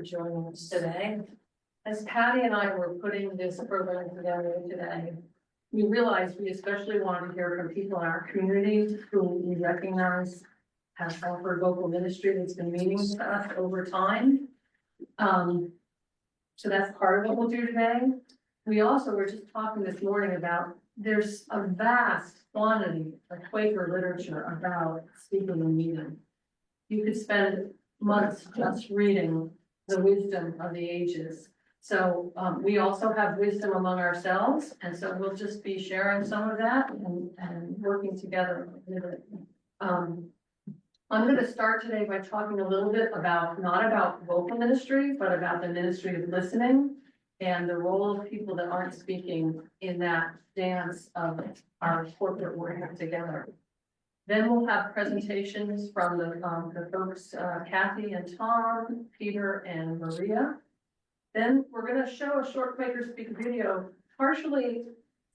joining us today. As Patty and I were putting this program together today, we realized we especially wanted to hear from people in our community who we recognize have offered vocal ministry that's been meeting with us over time. So that's part of what we'll do today. We also were just talking this morning about there's a vast quantity of Quaker literature about speaking and meeting. You could spend months just reading the wisdom of the ages. So we also have wisdom among ourselves, and so we'll just be sharing some of that and working together with it. I'm going to start today by talking a little bit about, not about vocal ministry, but about the ministry of listening and the role of people that aren't speaking in that dance of our corporate work together. Then we'll have presentations from the folks, Kathy and Tom, Peter and Maria. Then we're going to show a short Quaker Speak video. Partially,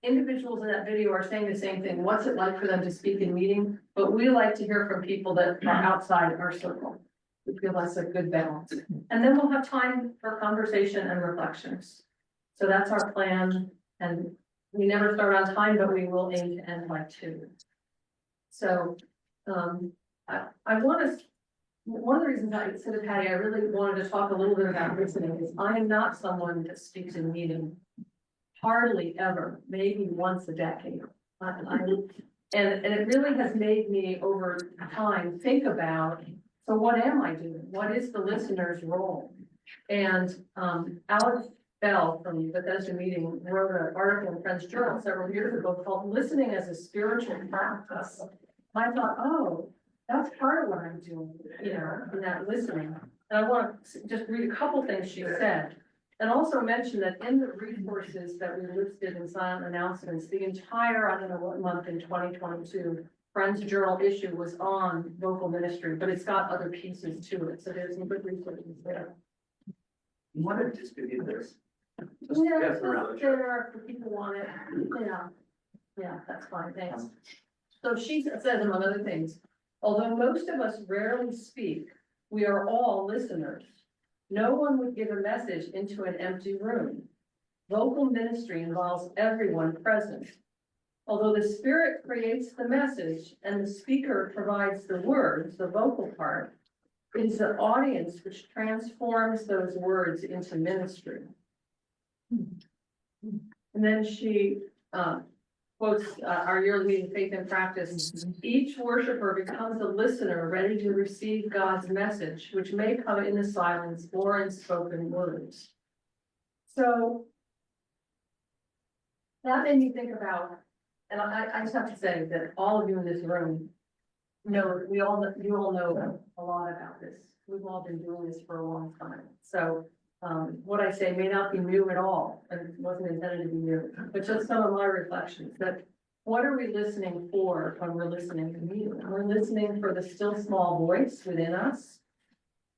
individuals in that video are saying the same thing. What's it like for them to speak in meeting? But we like to hear from people that are outside our circle. We feel that's a good balance. And then we'll have time for conversation and reflections. So that's our plan. And we never start on time, but we will aim to end by 2. So I want to, one of the reasons I said to Patty, I really wanted to talk a little bit about listening is I am not someone that speaks in meeting, hardly ever, maybe once a decade. And it really has made me over time think about, so what am I doing? What is the listener's role? And Alex Bell from Bethesda Meeting wrote an article in Friends Journal several years ago called Listening as a Spiritual Practice. I thought, oh, that's part of what I'm doing, you know, in that listening. And I want to just read a couple things she said. And also mention that in the resources that we listed in silent announcements, the entire, I don't know what month in 2022, Friends Journal issue was on vocal ministry, but it's got other pieces to it. So there's some good resources there. You want to distribute this? Yeah, it's there if people want it. Yeah, that's fine, thanks. So she says, among other things, although most of us rarely speak, we are all listeners. No one would give a message into an empty room. Vocal ministry involves everyone present. Although the Spirit creates the message and the speaker provides the words, the vocal part, it is the audience which transforms those words into ministry. And then she quotes our yearly meeting, Faith and Practice. Each worshiper becomes a listener ready to receive God's message, which may come in the silence or in spoken words. So that made me think about, and I just have to say that all of you in this room know, you all know a lot about this. We've all been doing this for a long time. So what I say may not be new at all, and wasn't intended to be new, but just some of my reflections that what are we listening for when we're listening to music? We're listening for the still small voice within us.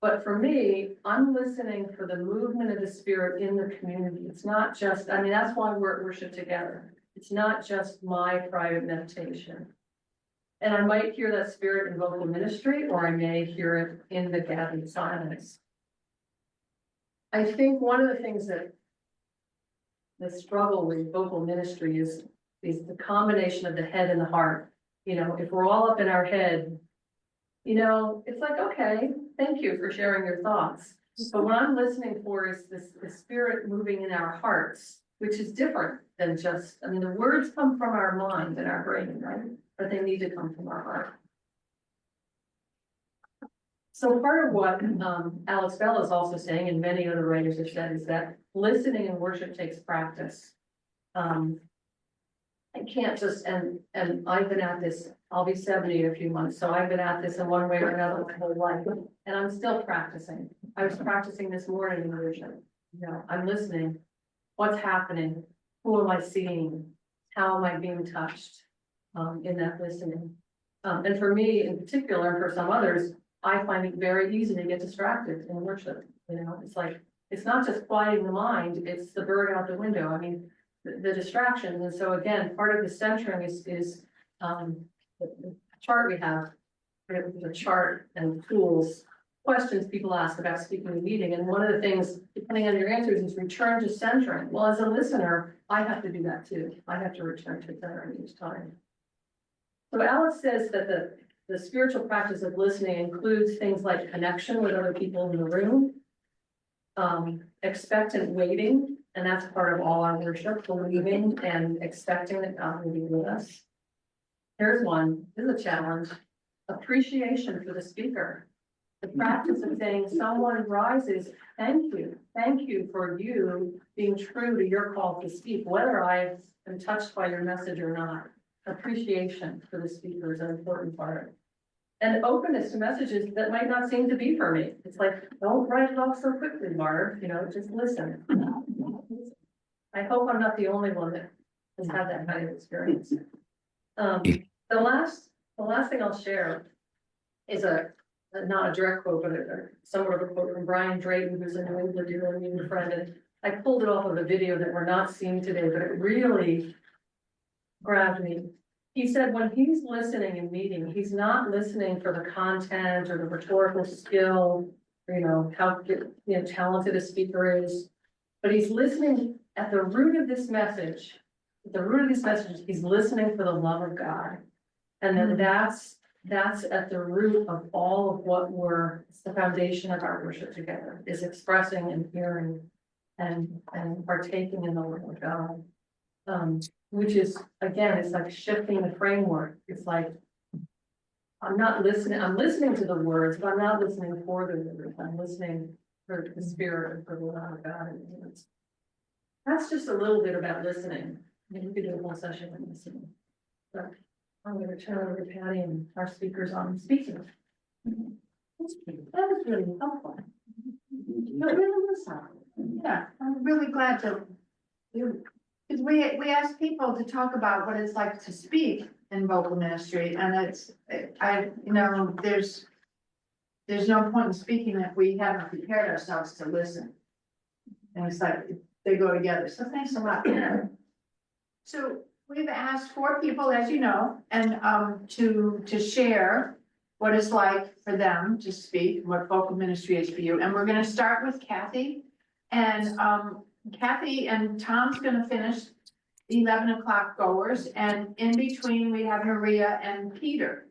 But for me, I'm listening for the movement of the Spirit in the community. It's not just, I mean, that's why we're at worship together. It's not just my private meditation. And I might hear that Spirit in vocal ministry, or I may hear it in the gathered silence. I think one of the things that the struggle with vocal ministry is the combination of the head and the heart. You know, if we're all up in our head, you know, it's like, okay, thank you for sharing your thoughts. But what I'm listening for is the Spirit moving in our hearts, which is different than just, I mean, the words come from our mind and our brain, right? But they need to come from our heart. So part of what Alex Bell is also saying, and many other writers have said, is that listening and worship takes practice. I can't just, and I've been at this, I'll be 70 in a few months, so I've been at this in one way or another my whole life, and I'm still practicing. I was practicing this morning in worship. You know, I'm listening. What's happening? Who am I seeing? How am I being touched in that listening? And for me in particular, and for some others, I find it very easy to get distracted in worship. You know, it's like, it's not just quieting the mind, it's the bird out the window. I mean, the distractions. And so again, part of the centering is the chart we have, the chart and tools questions people ask about speaking in a meeting, and one of the things, depending on your answers, is return to centering. Well, as a listener, I have to do that too. I have to return to centering each time. So Alice says that the spiritual practice of listening includes things like connection with other people in the room, expectant waiting, and that's part of all our worship, believing and expecting that God will be with us. Here's one, this is a challenge, appreciation for the speaker. The practice of saying someone rises, thank you for you being true to your call to speak, whether I've been touched by your message or not. Appreciation for the speaker is an important part. And openness to messages that might not seem to be for me. It's like, don't write it off so quickly, Barb, just listen. I hope I'm not the only one that has had that kind of experience. The last thing I'll share is not a direct quote, but somewhat of a quote from Brian Drayton, who's a New England friend. And I pulled it off of a video that we're not seeing today, but it really grabbed me. He said when he's listening in meeting, he's not listening for the content or the rhetorical skill, how talented a speaker is, but he's listening at the root of this message. At the root of this message, he's listening for the love of God. And then that's at the root of all of what it's the foundation of our worship together, is expressing and hearing and partaking in the love of God. Which is, again, it's like shifting the framework. It's like, I'm listening to the words, but I'm not listening for the words. I'm listening for the spirit and for the love of God. And that's just a little bit about listening. We could do a whole session on listening. But I'm going to turn over to Patti and our speakers on speaking. That was really helpful. But really listen. Yeah, I'm really glad to do. Because we ask people to talk about what it's like to speak in vocal ministry, and there's no point in speaking if we haven't prepared ourselves to listen. And it's like, they go together, so thanks a lot. So we've asked 4 people, as you know, and to share what it's like for them to speak, what vocal ministry is for you, and we're gonna start with Kathy, and Kathy and Tom's gonna finish 11 o'clock goers, and in between we have Maria and Peter,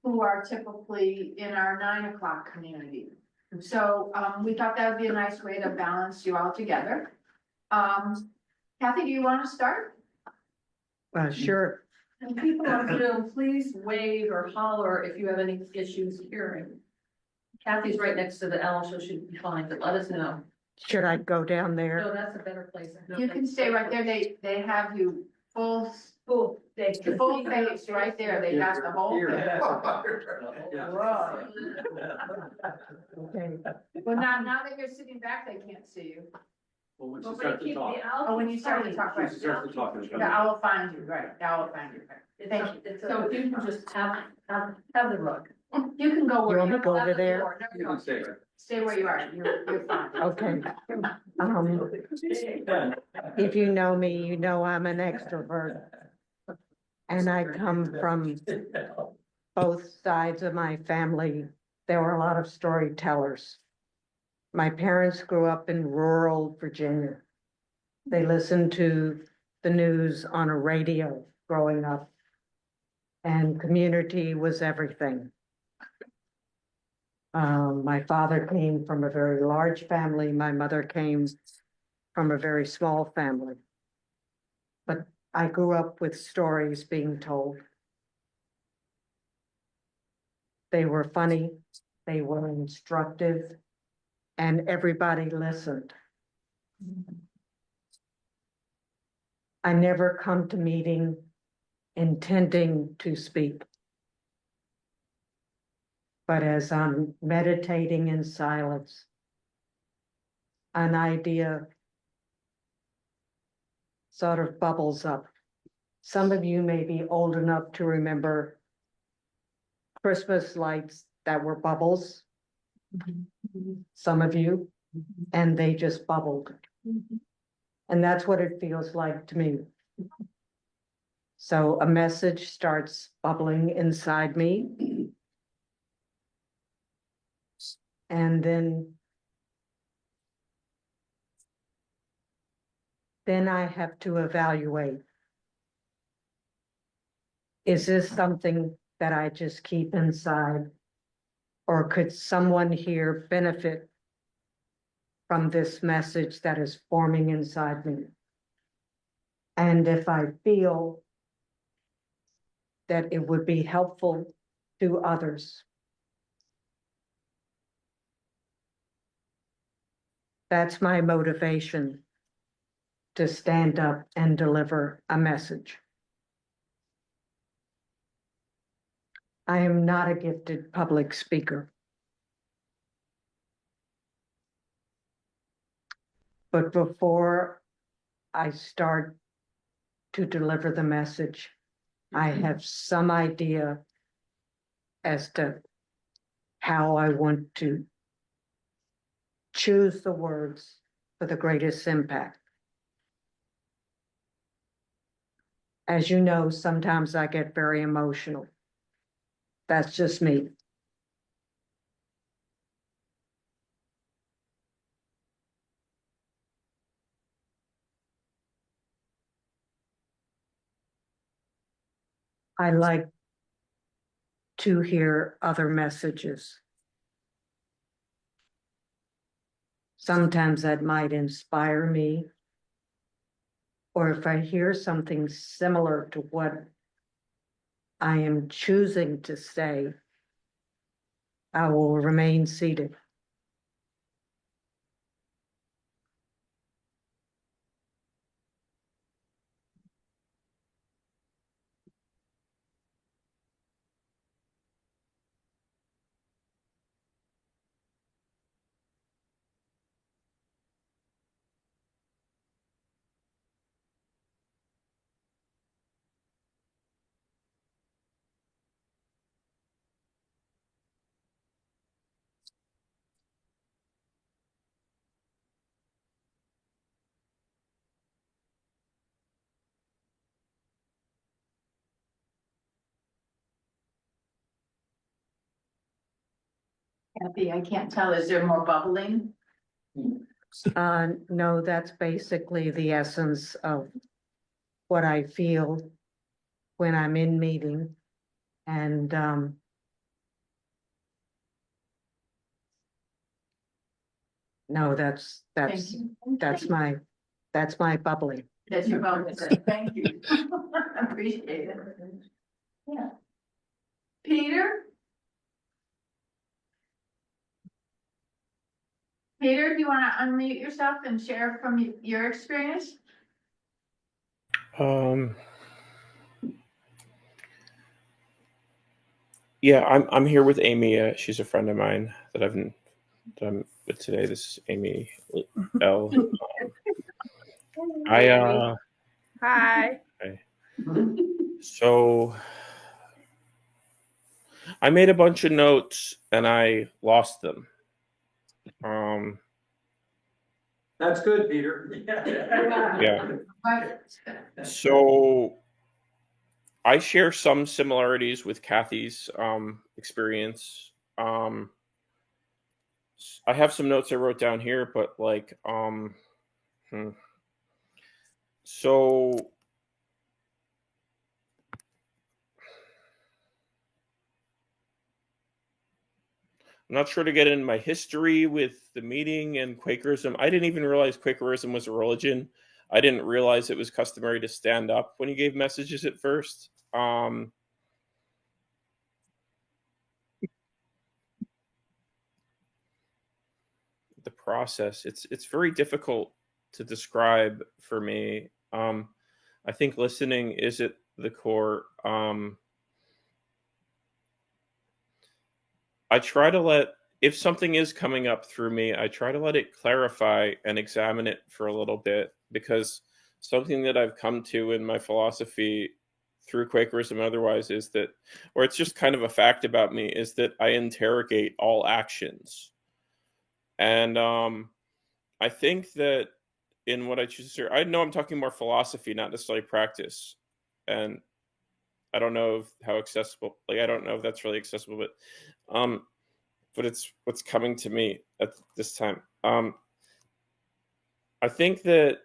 who are typically in our 9 o'clock community. So we thought that would be a nice way to balance you all together. Kathy, do you want to start? Sure. And people on Zoom, please wave or holler if you have any issues hearing. Kathy's right next to the L, so she'd be fine, but let us know. Should I go down there? No, that's a better place. You can stay right there. They have you full face right there. They got the whole thing. Okay. Well, now that you're sitting back, they can't see you. Well, when she But starts to talk. Oh, when you start to talk, right? She starts to talk. it's gonna- Yeah, I will find you, right. I will find you. Right. Thank you. So if you can just have the rug. You can go You where want me to go over there? No, You no. can stay there. Stay where you are. You're fine. Okay. If you know me, you know I'm an extrovert. And I come from both sides of my family. There were a lot of storytellers. My parents grew up in rural Virginia. They listened to the news on a radio growing up. And community was everything. My father came from a very large family. My mother came from a very small family. But I grew up with stories being told. They were funny, they were instructive, and everybody listened. I never come to meeting intending to speak. But as I'm meditating in silence, an idea sort of bubbles up. Some of you may be old enough to remember Christmas lights that were bubbles. Some of you, and they just bubbled. And that's what it feels like to me. So a message starts bubbling inside me. And then I have to evaluate. Is this something that I just keep inside? Or could someone here benefit from this message that is forming inside me? And if I feel that it would be helpful to others, that's my motivation to stand up and deliver a message. I am not a gifted public speaker. But before I start to deliver the message, I have some idea as to how I want to choose the words for the greatest impact. As you know, sometimes I get very emotional. That's just me. I like to hear other messages. Sometimes that might inspire me. Or if I hear something similar to what I am choosing to say, I will remain seated. Kathy, I can't tell, is there more bubbling? No, that's basically the essence of what I feel when I'm in meeting. And no, that's Thank you. my bubbly. That's your bubbling, thank you. Appreciate it. Yeah. Peter? Peter, do you want to unmute yourself and share from your experience? Yeah, I'm here with Amy. She's a friend of mine that I'm with today. This is Amy L. Hi. So I made a bunch of notes and I lost them. That's good, Peter. Yeah. So I share some similarities with Kathy's experience. I have some notes I wrote down here, but so I'm not sure to get into my history with the meeting and Quakerism. I didn't even realize Quakerism was a religion. I didn't realize it was customary to stand up when you gave messages at first. The process, it's very difficult to describe for me. I think listening is at the core. I try to if something is coming up through me, I try to let it clarify and examine it for a little bit, because something that I've come to in my philosophy through Quakerism and otherwise is that, or it's just kind of a fact about me, is that I interrogate all actions. And I think that in what I choose to, I know I'm talking more philosophy, not necessarily practice. And I don't know how accessible, I don't know if that's really accessible, but but it's what's coming to me at this time. I think that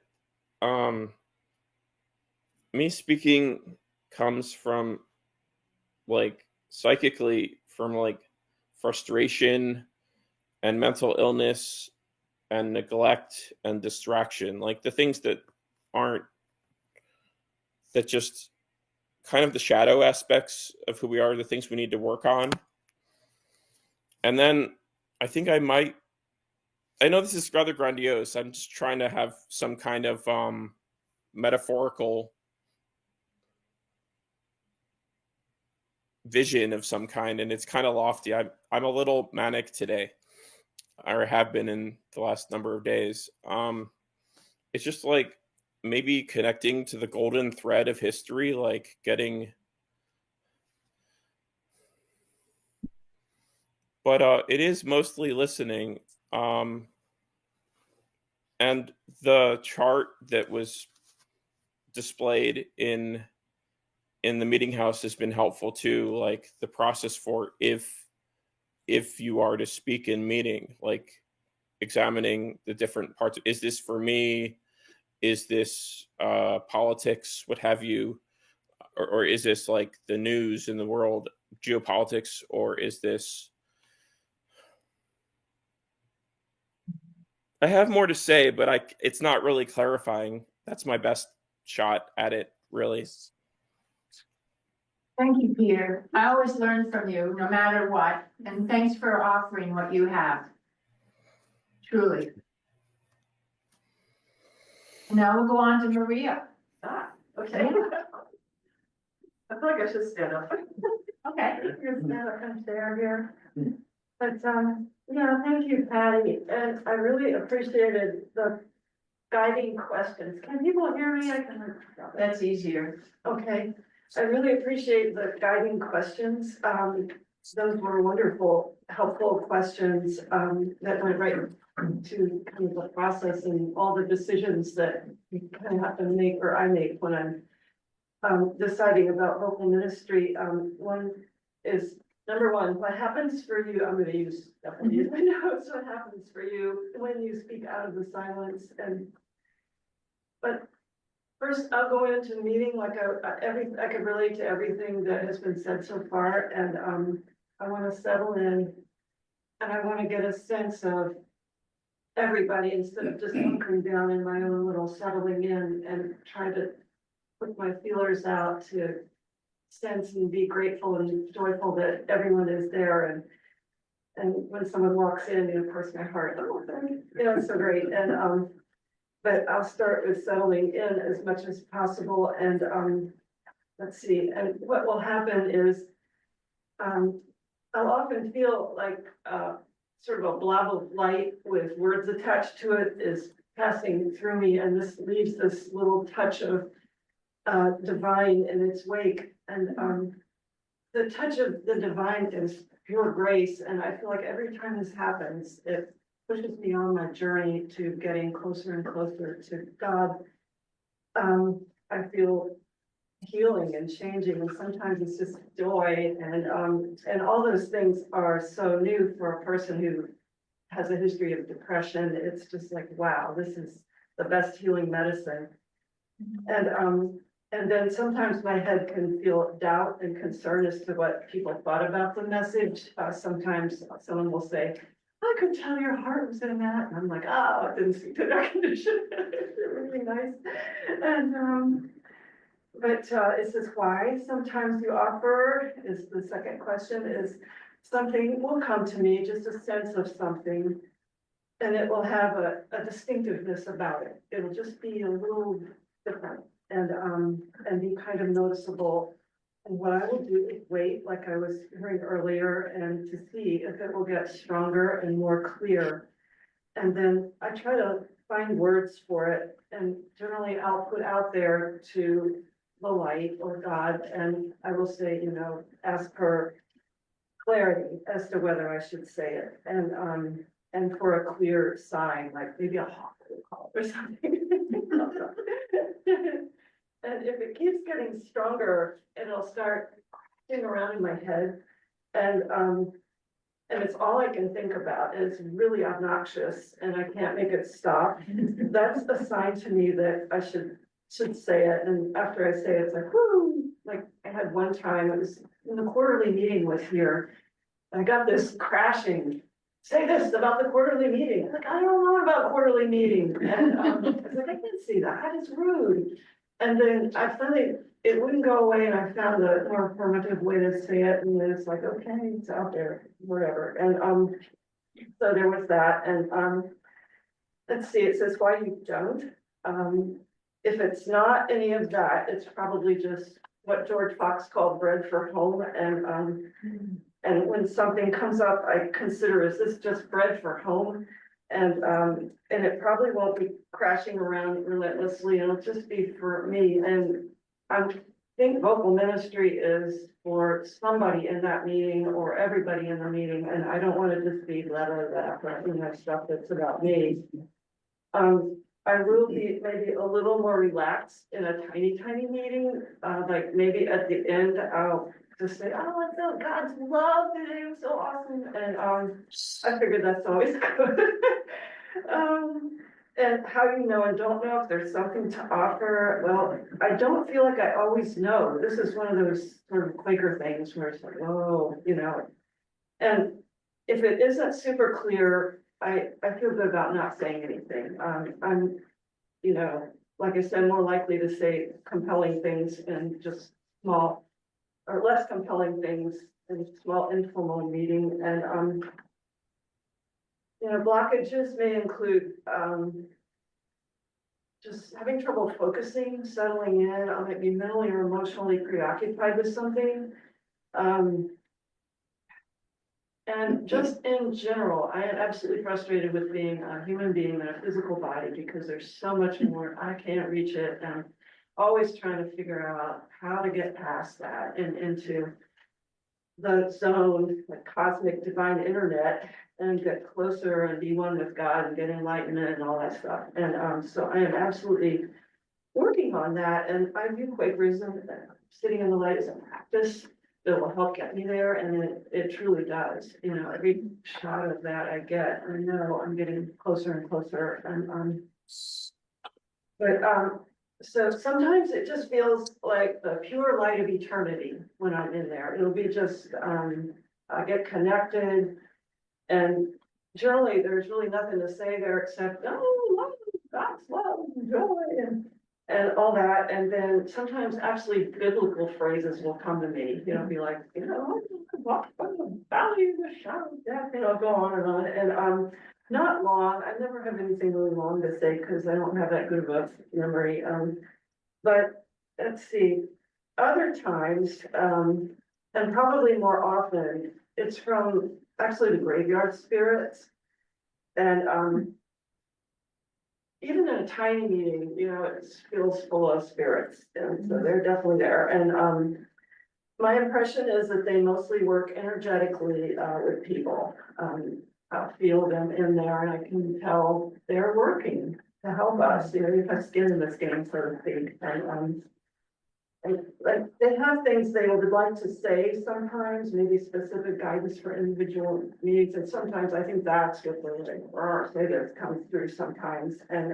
me speaking comes from like psychically from like frustration and mental illness and neglect and distraction, like the things that aren't, that just kind of the shadow aspects of who we are, the things we need to work on. And then I think I know this is rather grandiose. I'm just trying to have some kind of metaphorical vision of some kind, and it's kind of lofty. I'm a little manic today, or have been in the last number of days. It's just like maybe connecting to the golden thread of history, like getting. But it is mostly listening. And the chart that was displayed in the meeting house has been helpful too, like the process for if you are to speak in meeting, like examining the different parts. Is this for me? Is this politics, what have you? Or is this like the news in the world, geopolitics? Or is this... I have more to say, but it's not really clarifying. That's my best shot at it, really. Thank you, Peter. I always learn from you, no matter what, and thanks for offering what you have. Truly. Now we'll go on to Maria. Okay. I feel like I should stand up. Okay. You're stand up and stare here. But, yeah, thank you, Patty, and I really appreciated the guiding questions. Can people hear me? I can. That's easier. Okay, I really appreciate the guiding questions. Those were wonderful, helpful questions, that went right to kind of the process and all the decisions that you kind of have to make, or I make when I'm deciding about local ministry. One is, number one, what happens for you? I'm going to definitely use my notes. What happens for you when you speak out of the silence? But first, I'll go into the meeting like I could relate to everything that has been said so far, and I want to settle in, and I want to get a sense of everybody instead of just hunkering down in my own little settling in, and try to put my feelers out to sense and be grateful and joyful that everyone is there, and when someone walks in, of course, my heart, oh, it's so great, and but I'll start with settling in as much as possible, and let's see, and what will happen is I'll often feel like sort of a blob of light with words attached to it is passing through me, and this leaves this little touch of divine in its wake, and the touch of the divine is pure grace, and I feel like every time this happens, it pushes me on my journey to getting closer and closer to God. I feel healing and changing, and sometimes it's just joy, and all those things are so new for a person who has a history of depression. It's just like, wow, this is the best healing medicine. And then sometimes my head can feel doubt and concern as to what people thought about the message. Sometimes someone will say, I could tell your heart was in that. And I'm like, oh, it didn't speak to their condition. It's really nice. And, but is this why sometimes you offer, is the second question, is something will come to me, just a sense of something, and it will have a distinctiveness about it. It'll just be a little different, and be kind of noticeable. And what I will do is wait, like I was hearing earlier, and to see if it will get stronger and more clear. And then I try to find words for it, and generally I'll put out there to the light or God, and I will say, ask for clarity as to whether I should say it, and for a clear sign, like maybe a hawk will call or something. And if it keeps getting stronger, it'll start cracking around in my head, and And it's all I can think about, and it's really obnoxious, and I can't make it stop. That's a sign to me that I should say it, and after I say it, it's like, whoo, like, I had one time, it was, when the quarterly meeting was here, I got this crashing, say this about the quarterly meeting, like, I don't know about quarterly meeting, and, I was like, I can see that, it's rude. And then I finally, it wouldn't go away, and I found a more affirmative way to say it, and then it's like, okay, it's out there, whatever, and, so there was that, and, let's see, it says why you don't. If it's not any of that, it's probably just what George Fox called bread for home, and when something comes up, I consider, is this just bread for home? And it probably won't be crashing around relentlessly, it'll just be for me, and I think vocal ministry is for somebody in that meeting or everybody in the meeting, and I don't wanna just be stuff that's about me. I will be maybe a little more relaxed in a tiny meeting, like maybe at the end, I'll just say, oh, I felt God's love today, it was so awesome, and, I figured that's always good. And how you know and don't know if there's something to offer, well, I don't feel like I always know, this is one of those sort of Quaker things where it's like, oh, and if it isn't super clear, I feel good about not saying anything. I'm, like I said, more likely to say compelling things in just small or less compelling things in small informal meeting. And, blockages may include, just having trouble focusing, settling in. I might be mentally or emotionally preoccupied with something. And just in general, I am absolutely frustrated with being a human being in a physical body because there's so much more, I can't reach it, and always trying to figure out how to get past that and into the zone, the cosmic divine internet, and get closer and be one with God and get enlightenment and all that stuff. And so I am absolutely working on that, and I view Quakerism, sitting in the light, as a practice that will help get me there, and it truly does. Every shot of that I get, I know I'm getting closer and closer, and so sometimes it just feels like the pure light of eternity when I'm in there. It'll be just, I get connected, and generally there's really nothing to say there except, oh, love, God's love, and joy, and all that. And then sometimes actually biblical phrases will come to me, be like, walk by the valley of the shadow of death, go on. And not long. I never have anything really long to say because I don't have that good of a memory. But let's see, other times, and probably more often, it's from actually the graveyard spirits. And even in a tiny meeting, it feels full of spirits, and so they're definitely there. And my impression is that they mostly work energetically with people. I feel them in there, and I can tell they're working to help us. You have skin in this game, so to speak. And like they have things they would like to say sometimes, maybe specific guidance for individual needs, and sometimes I think that's what the say this comes through sometimes. And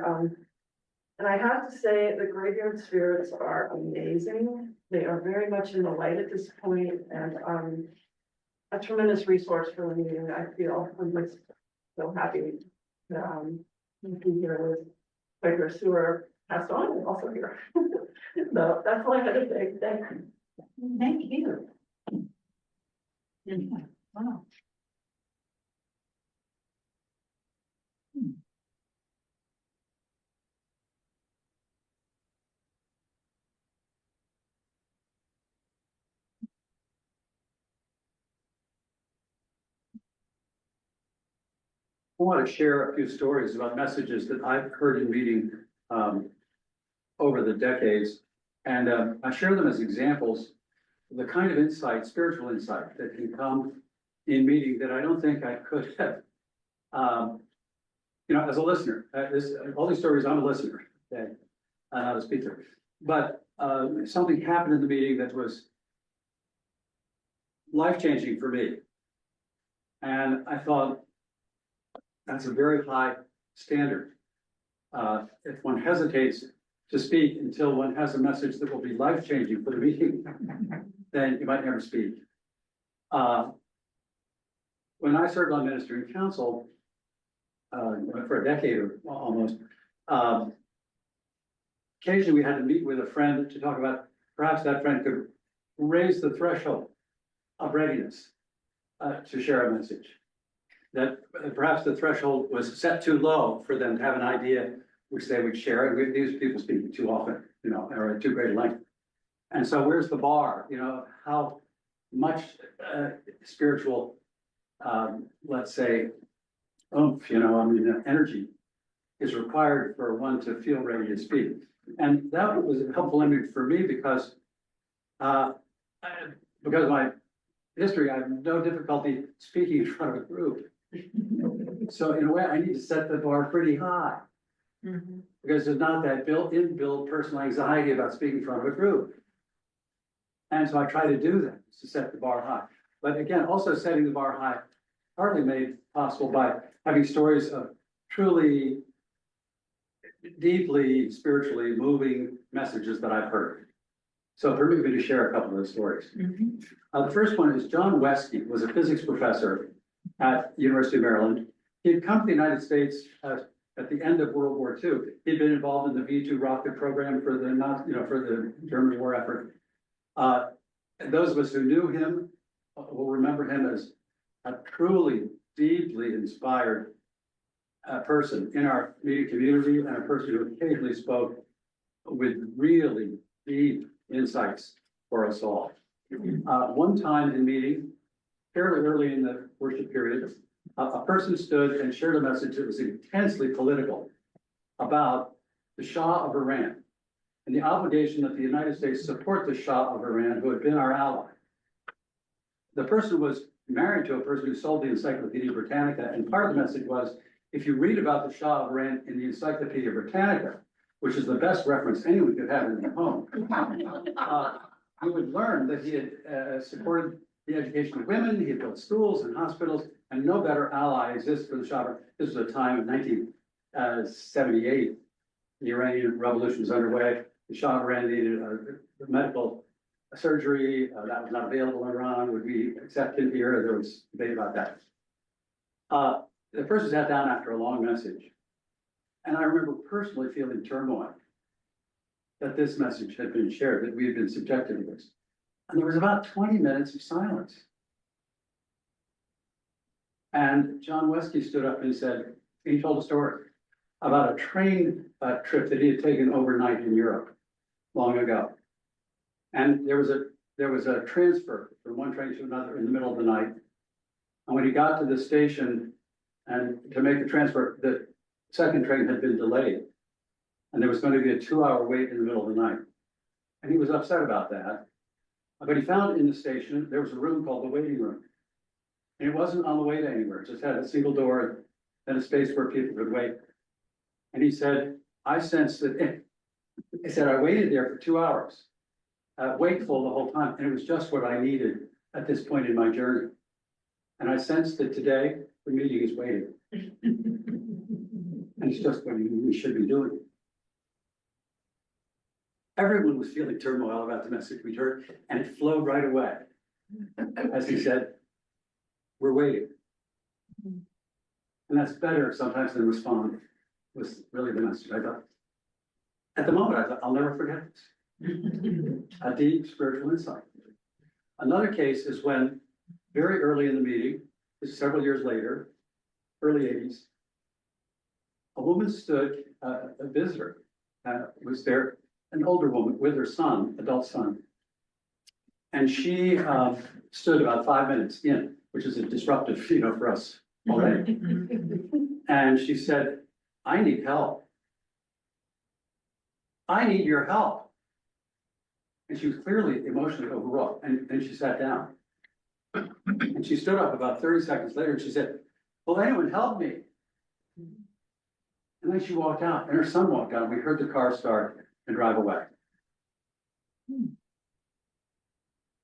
I have to say the graveyard spirits are amazing. They are very much in the light at this point, and a tremendous resource for the meeting. I feel I'm just so happy to be here with Quakers who are passed on and also here. So that's all I had to say. Thank you. Wow. I want to share a few stories about messages that I've heard in meeting over the decades. And I share them as examples of the kind of insight, spiritual insight that can come in meeting that I don't think I could have. As a listener, all these stories, I'm a listener, okay, not a speaker. But something happened in the meeting that was life-changing for me. And I thought, that's a very high standard. If one hesitates to speak until one has a message that will be life-changing for the meeting, then you might never speak. When I served on ministering council, for a decade or almost, occasionally we had to meet with a friend to talk about perhaps that friend could raise the threshold of readiness to share a message. That perhaps the threshold was set too low for them to have an idea which they would share. And these people speaking too often, you know, or at too great a length. And so where's the bar? You know, how much spiritual, let's say, oomph, you know, I mean, energy is required for one to feel ready to speak. And that was a helpful image for me because of my history, I have no difficulty speaking in front of a group. So in a way, I need to set the bar pretty high. Because there's not that inbuilt personal anxiety about speaking in front of a group. And so I try to do that, to set the bar high. But again, also setting the bar high, partly made possible by having stories of truly deeply spiritually moving messages that I've heard. So permit me to share a couple of those stories. The first one is John Wesky was a physics professor at University of Maryland. He had come to the United States at the end of World War II. He'd been involved in the V2 rocket program for the German war effort. Those of us who knew him will remember him as a truly deeply inspired person in our media community and a person who occasionally spoke with really deep insights for us all. One time in meeting, fairly early in the worship period, a person stood and shared a message that was intensely political about the Shah of Iran and the obligation that the United States support the Shah of Iran, who had been our ally. The person was married to a person who sold the Encyclopedia Britannica, and part of the message was, if you read about the Shah of Iran in the Encyclopedia Britannica, which is the best reference anyone could have in their home, you would learn that he had supported the education of women, he had built schools and hospitals, and no better ally exists for the Shah of Iran. This was a time in 1978, the Iranian revolution was underway. The Shah of Iran needed medical surgery that was not available in Iran. Would we accept it here? There was debate about that. The person sat down after a long message, and I remember personally feeling turmoil that this message had been shared, that we had been subjected to this. And there was about 20 minutes of silence. And John Wesky stood up and he told a story about a train trip that he had taken overnight in Europe long ago. And there was a transfer from one train to another in the middle of the night. And when he got to the station and to make the transfer, the second train had been delayed. And there was going to be a 2-hour wait in the middle of the night. And he was upset about that. But he found in the station, there was a room called the waiting room. And it wasn't on the way to anywhere. It just had a single door and a space where people could wait. And he said, I sensed that, he said, I waited there for 2 hours, wakeful the whole time. And it was just what I needed at this point in my journey. And I sensed that today the meeting is waiting. And it's just what we should be doing. Everyone was feeling turmoil about the message we heard, and it flowed right away. As he said, we're waiting. And that's better sometimes than respond, was really the message I got. At the moment, I thought, I'll never forget this. A deep spiritual insight. Another case is when, very early in the meeting, this is several years later, early 80s, a woman stood, a visitor, was there, an older woman with her son, adult son. And she stood about 5 minutes in, which is a disruptive, for us already. And she said, I need help. I need your help. And she was clearly emotionally overwrought. And she sat down. And she stood up about 30 seconds later and she said, will anyone help me? And then she walked out, and her son walked out. And we heard the car start and drive away.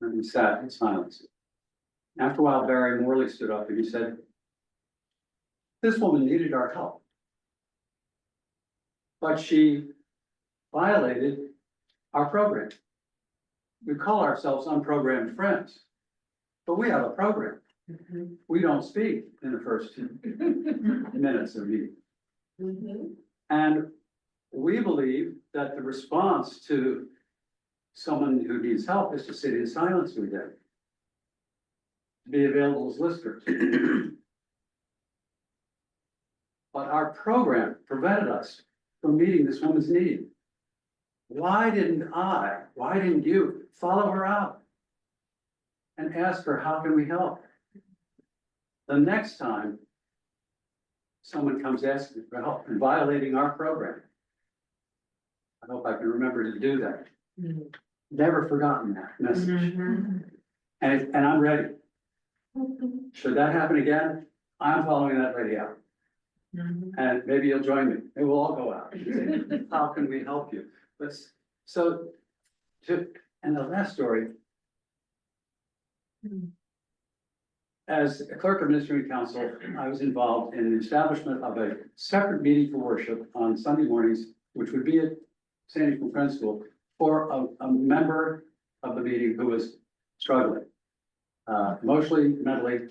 And we sat in silence. After a while, Barry Morley stood up and he said, this woman needed our help. But she violated our program. We call ourselves unprogrammed friends, but we have a program. We don't speak in the first 2 minutes of the meeting. And we believe that the response to someone who needs help is to sit in silence with them, to be available as listeners. But our program prevented us from meeting this woman's need. Why didn't you follow her out and ask her, how can we help? The next time someone comes asking for help and violating our program, I hope I can remember to do that. Never forgotten that message. And I'm ready. Should that happen again, I'm following that lady out. And maybe you'll join me. Maybe we'll all go out and say, how can we help you? But and the last story. As a clerk of ministry council, I was involved in the establishment of a separate meeting for worship on Sunday mornings, which would be at Sandy from Friends School, for a member of the meeting who was struggling emotionally, mentally,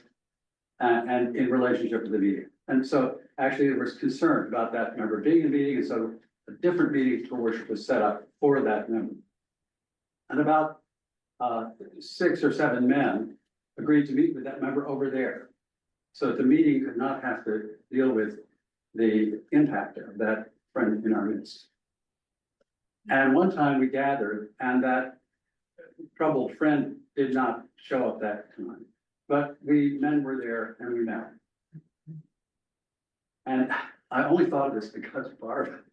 and in relationship with the meeting. And so actually there was concern about that member being in the meeting, and so a different meeting for worship was set up for that member. And about 6 or 7 men agreed to meet with that member over there, so that the meeting could not have to deal with the impact of that friend in our midst. And one time we gathered, and that troubled friend did not show up that time, but we men were there and we met. And I only thought of this because Barb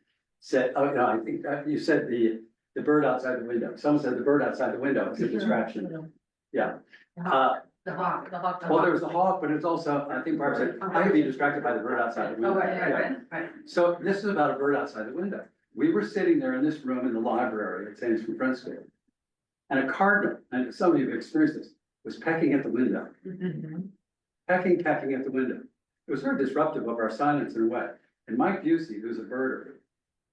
said, oh, no, I think you said the bird outside the window. Someone said the bird outside the window is a distraction. Yeah. The hawk. Well, there was the hawk, but it's also, I think Barb said, I could be distracted by the bird outside the window. Right. So this is about a bird outside the window. We were sitting there in this room in the library at Sandy from Friends School. And a cardinal, and some of you have experienced this, was pecking at the window. Pecking at the window. It was very disruptive of our silence in a way. And Mike Busey, who's a birder,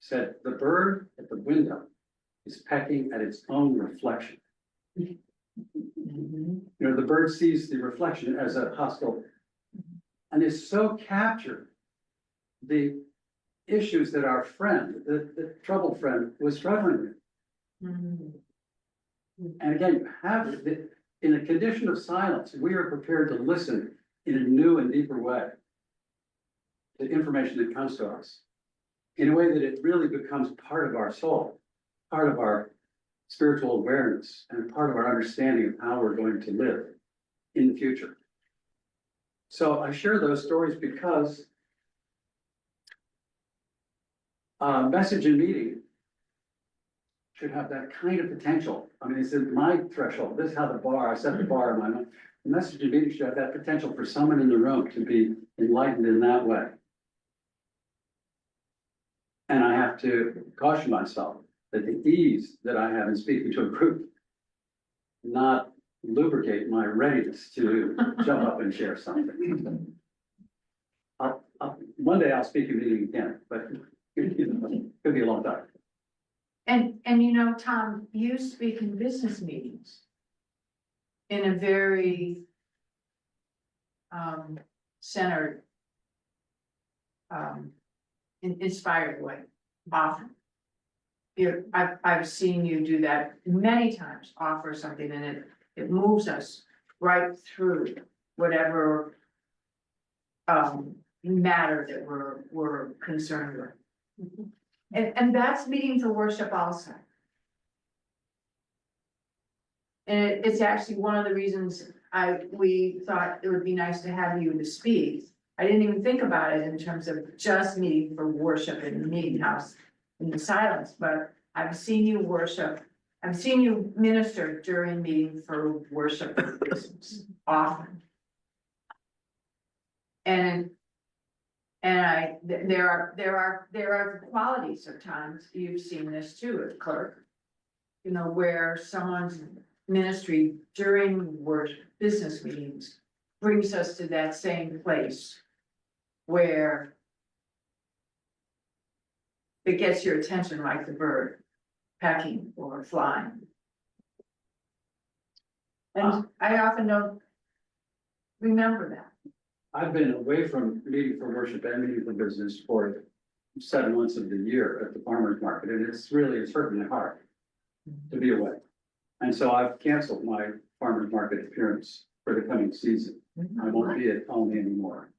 said, the bird at the window is pecking at its own reflection. You know, the bird sees the reflection as a hostile, and is so captured the issues that our friend, the troubled friend, was struggling with. And again, you have it, in a condition of silence, we are prepared to listen in a new and deeper way to information that comes to us, in a way that it really becomes part of our soul, part of our spiritual awareness, and part of our understanding of how we're going to live in the future. So I share those stories because message and meeting should have that kind of potential. I mean, it's in my threshold. This is how I set the bar in my mind. The message and meeting should have that potential for someone in the room to be enlightened in that way. And I have to caution myself that the ease that I have in speaking to a group not lubricate my readiness to jump up and share something. One day I'll speak a meeting again, but it could be a long time. And you know, Tom, you speak in business meetings in a very centered, inspired way, often. I've seen you do that many times, offer something, and it moves us right through whatever matter that we're concerned with. And that's meeting for worship also. And it's actually one of the reasons we thought it would be nice to have you to speak. I didn't even think about it in terms of just meeting for worship in the meeting house in the silence, but I've seen you worship. I've seen you minister during meeting for worship business often. And there are qualities of times you've seen this too as clerk, you know, where someone's ministry during work, business meetings brings us to that same place where it gets your attention like the bird pecking or flying. And I often don't remember that. I've been away from meeting for worship and meeting for business for 7 months of the year at the farmer's market, and it's hurt my heart to be away. And so I've canceled my farmer's market appearance for the coming season. I won't be at Alney anymore.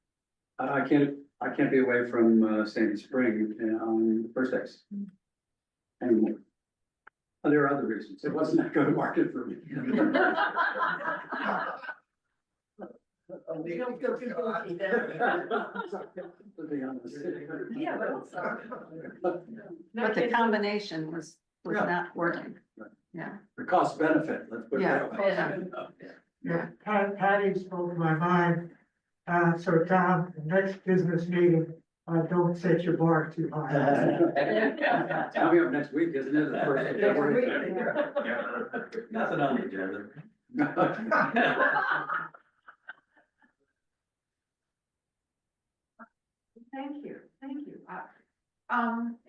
I can't be away from Sandy Spring on Thursdays anymore. There are other reasons. It wasn't that good a market for me. To be honest. Yeah, But the combination was Yeah. not working. Yeah. The cost benefit, let's put it that way. Yeah. Patty spoke my mind. So Tom, the next business meeting, don't set your bar too high. Coming up next week, isn't it? The first of February? Nothing on the agenda. Thank you.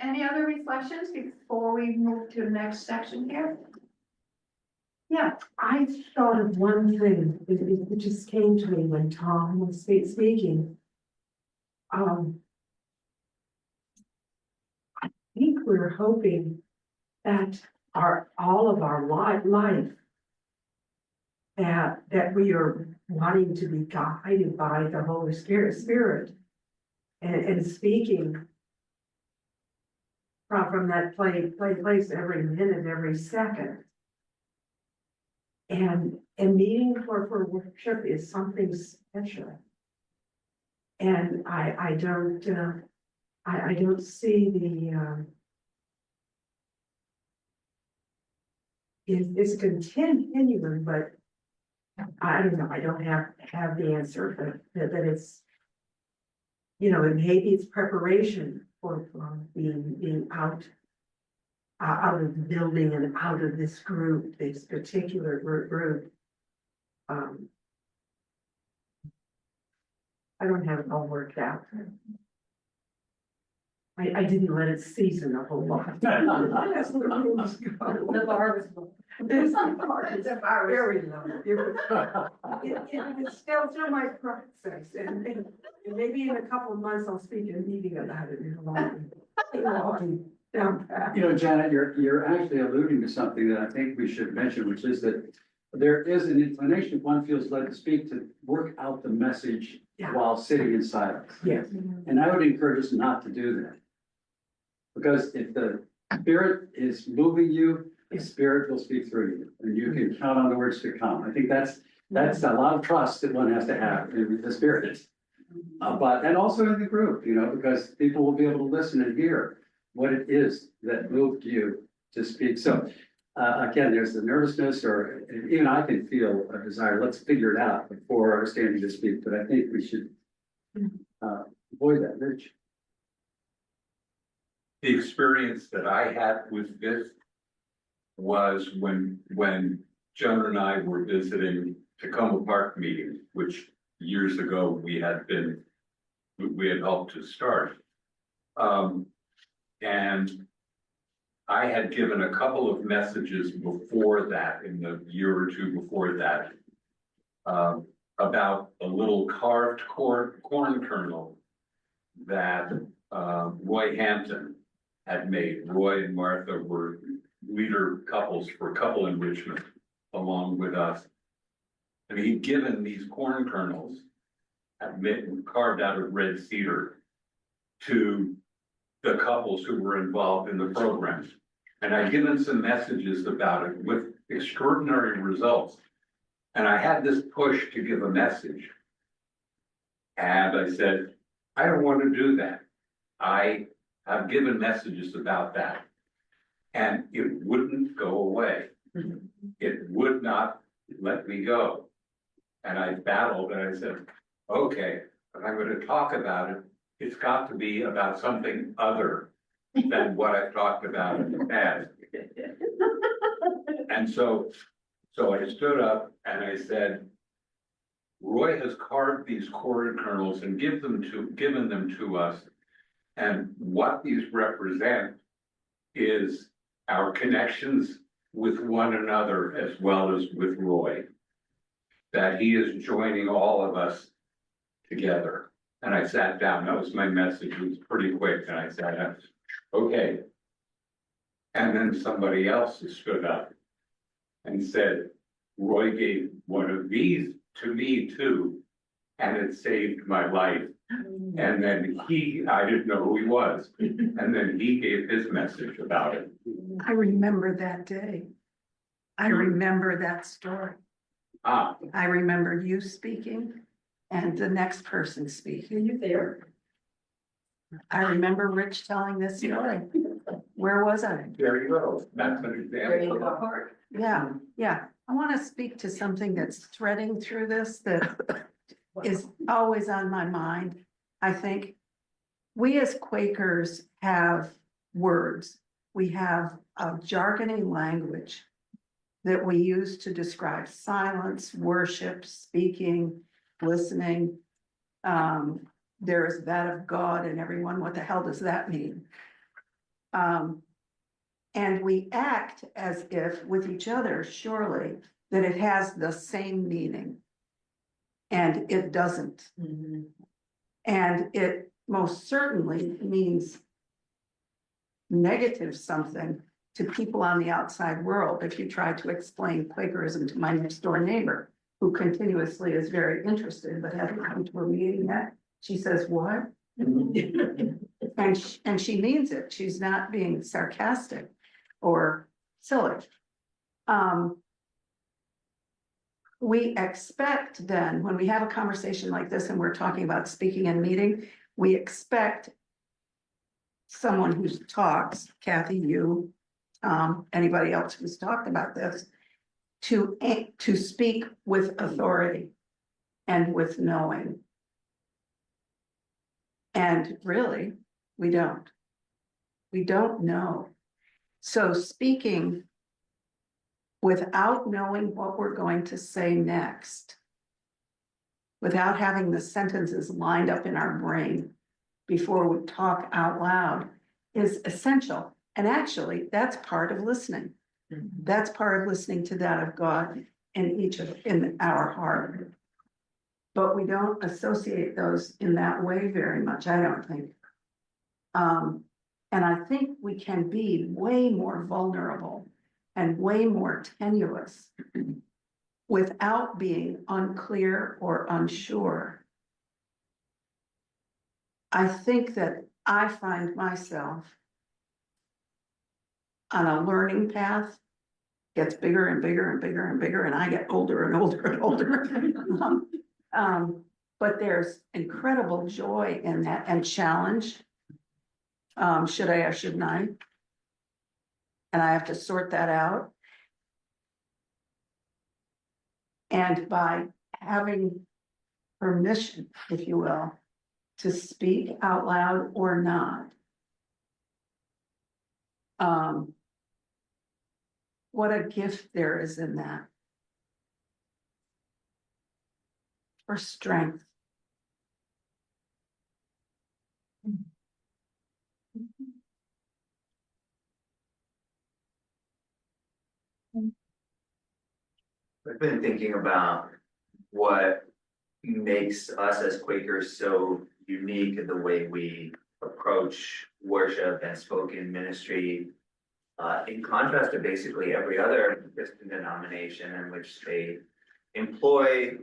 Any other reflections before we move to the next section here? Yeah, I thought of one thing, it just came to me when Tom was speaking. I think we're hoping that all of our life that we are wanting to be guided by the Holy Spirit and speaking from that place every minute, every second. And meeting for worship is something special. And I don't see the, it's continuing, but I don't know, I don't have the answer, but that it's, and maybe it's preparation for being out of the building and out of this group, this particular group. I don't have it all worked out. I didn't let it season a whole lot. As the rooms go. The Barb is. This part is very low. It's still through my process and maybe in a couple of months I'll speak in a meeting about it. It'll be down pat. Janet, you're actually alluding to something that I think we should mention, which is that there is an inclination, if one feels led to speak, to work out the message Yeah. while sitting in silence. Yes. And I would encourage us not to do that. Because if the Spirit is moving you, the Spirit will speak through you, and you can count on the words to come. I think that's a lot of trust that one has to have in the Spirit. And also in the group, because people will be able to listen and hear what it is that moved you to speak. So, again, there's the nervousness, or even I can feel a desire, let's figure it out before standing to speak, but I think we should avoid that, Rich. The experience that I had with this was when Joan and I were visiting Tacoma Park meetings, which years ago we had helped to start. And I had given a couple of messages before that, in the year or two before that, about a little carved corn kernel that Roy Hampton had made. Roy and Martha were leader couples for couple enrichment along with us. And he'd given these corn kernels carved out of red cedar to the couples who were involved in the program. And I'd given some messages about it with extraordinary results. And I had this push to give a message. And I said, I don't want to do that. I have given messages about that. And it wouldn't go away. It would not let me go. And I battled and I said, okay, if I'm going to talk about it, it's got to be about something other than what I've talked about in the past. And so So I stood up and I said, Roy has carved these corn kernels and given them to us. And what these represent is our connections with one another as well as with Roy. That he is joining all of us together. And I sat down, that was my message, it was pretty quick, and I said, okay. And then somebody else stood up and said, Roy gave one of these to me too, and it saved my life. And then I didn't know who he was, and then he gave his message about it. I remember that day. I remember that story. Ah, I remember you speaking and the next person speaking. Were you there? I remember Rich telling this story. Where was I? there you go, that's an example. Yeah, yeah. I want to speak to something that's threading through this that is always on my mind. I think we as Quakers have words. We have a jargony language that we use to describe silence, worship, speaking, listening. There is that of God in everyone. What the hell does that mean? And we act as if with each other, surely, that it has the same meaning. And it doesn't. And it most certainly means negative something to people on the outside world. If you try to explain Quakerism to my next door neighbor, who continuously is very interested, but hasn't come to a meeting yet, she says, what? And she means it. She's not being sarcastic or silly. We expect then, when we have a conversation like this and we're talking about speaking and meeting, we expect someone who talks, Kathy, you, anybody else who's talked about this, to speak with authority and with knowing. And really, we don't. We don't know. So speaking without knowing what we're going to say next, without having the sentences lined up in our brain before we talk out loud, is essential. And actually, that's part of listening. That's part of listening to that of God in our heart. But we don't associate those in that way very much, I don't think. And I think we can be way more vulnerable and way more tenuous without being unclear or unsure. I think that I find myself on a learning path, gets bigger and bigger and bigger and bigger, and I get older and older and older. But there's incredible joy in that and challenge. Should I or shouldn't I? And I have to sort that out. And by having permission, if you will, to speak out loud or not, what a gift there is in that. For strength. I've been thinking about what makes us as Quakers so unique in the way we approach worship and spoken ministry, in contrast to basically every other Christian denomination in which they employ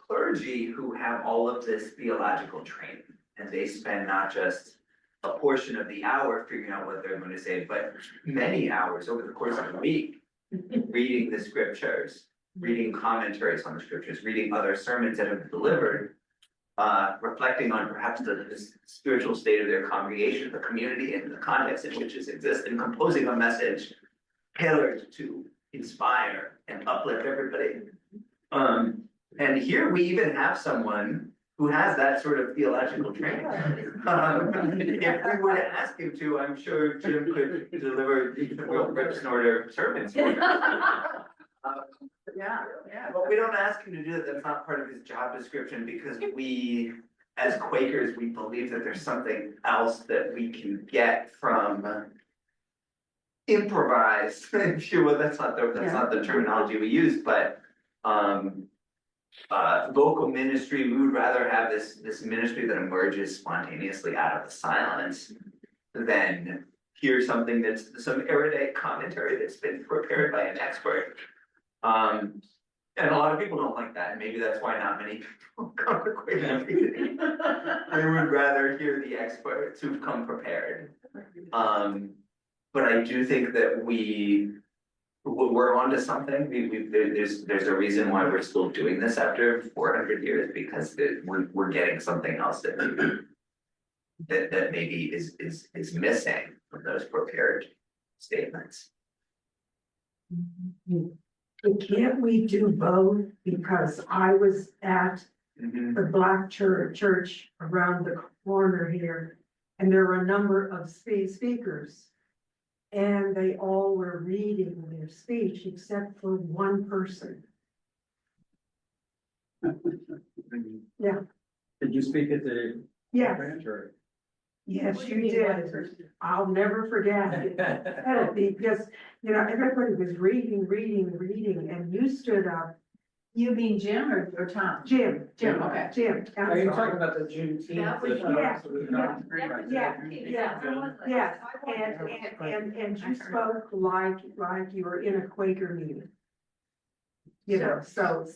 clergy who have all of this theological training, and they spend not just a portion of the hour figuring out what they're going to say, but many hours over the course of a week reading the scriptures, reading commentaries on the scriptures, reading other sermons that have been delivered, reflecting on perhaps the spiritual state of their congregation, the community, and the context in which it exists, and composing a message tailored to inspire and uplift everybody. And here we even have someone who has that sort of theological training. If we were to ask him to, I'm sure Jim could deliver real rip snorter sermons. Yeah, yeah. But we don't ask him to do that, that's not part of his job description, because we, as Quakers, we believe that there's something else that we can get from improvised, if you will, that's not the terminology we use, but vocal ministry, we would rather have this ministry that emerges spontaneously out of the silence than hear something that's some erudite commentary that's been prepared by an expert. And a lot of people don't like that, and maybe that's why not many people come to Quaker meetings. They would rather hear the experts who've come prepared. But I do think that we're onto something. There's a reason why we're still doing this after 400 years, because we're getting something else that maybe is missing from those prepared statements. Can't we do both? Because I was at the Black church around the corner here, and there were a number of speakers. And they all were reading their speech except for one person. Yeah. Did you speak at the? Yes, branch, or? yes, What do you mean one did. person? I'll never forget it. Because, you know, everybody was reading, and you stood up. You mean Jim or Tom? Jim. Jim, okay. Jim. I'm Are you sorry. talking about the Juneteenth? That was- Yeah. And you spoke like you were in a Quaker meeting. You know, so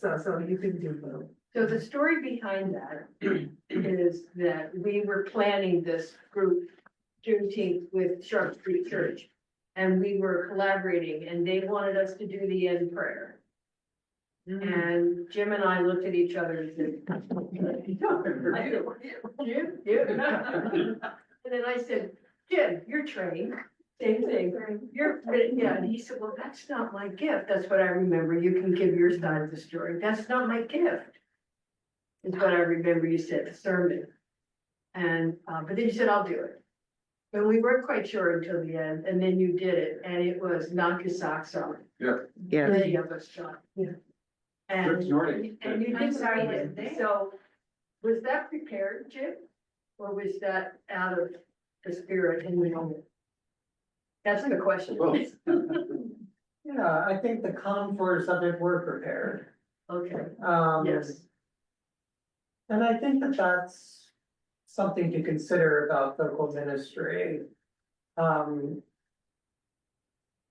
you can do both. So the story behind that is that we were planning this group Juneteenth with Sharp Street Church. And we were collaborating, and they wanted us to do the end prayer. And Jim and I looked at each other and said, I said, Jim, and then I said, Jim, you're trained, same thing, yeah, and he said, well, that's not my gift, that's what I remember, you can give your side of the story, that's not my gift. Is what I remember you said, the sermon. And, but then you said, I'll do it. And we weren't quite sure until the end, and then you did it, and it was knock your socks off. Yeah. Yes. Many of us got. Yeah. And, Good Nordic. and you I'm did sorry, read I it, wasn't there. so was that prepared, Jim? Or was that out of the spirit in the moment? That's the question. Both. Yeah, I think the contours of it were prepared. Okay, Yes. And I think that that's something to consider about vocal ministry.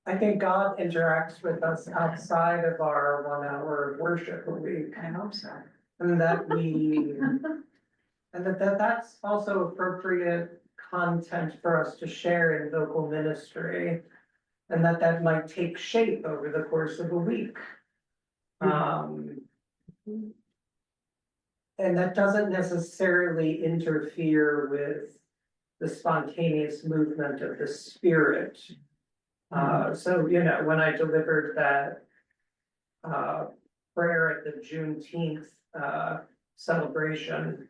I think God interacts with us outside of our 1 hour of worship a week. I hope so. And that that's also appropriate content for us to share in vocal ministry. And that might take shape over the course of a week. And that doesn't necessarily interfere with the spontaneous movement of the spirit. So, you know, when I delivered that prayer at the Juneteenth celebration,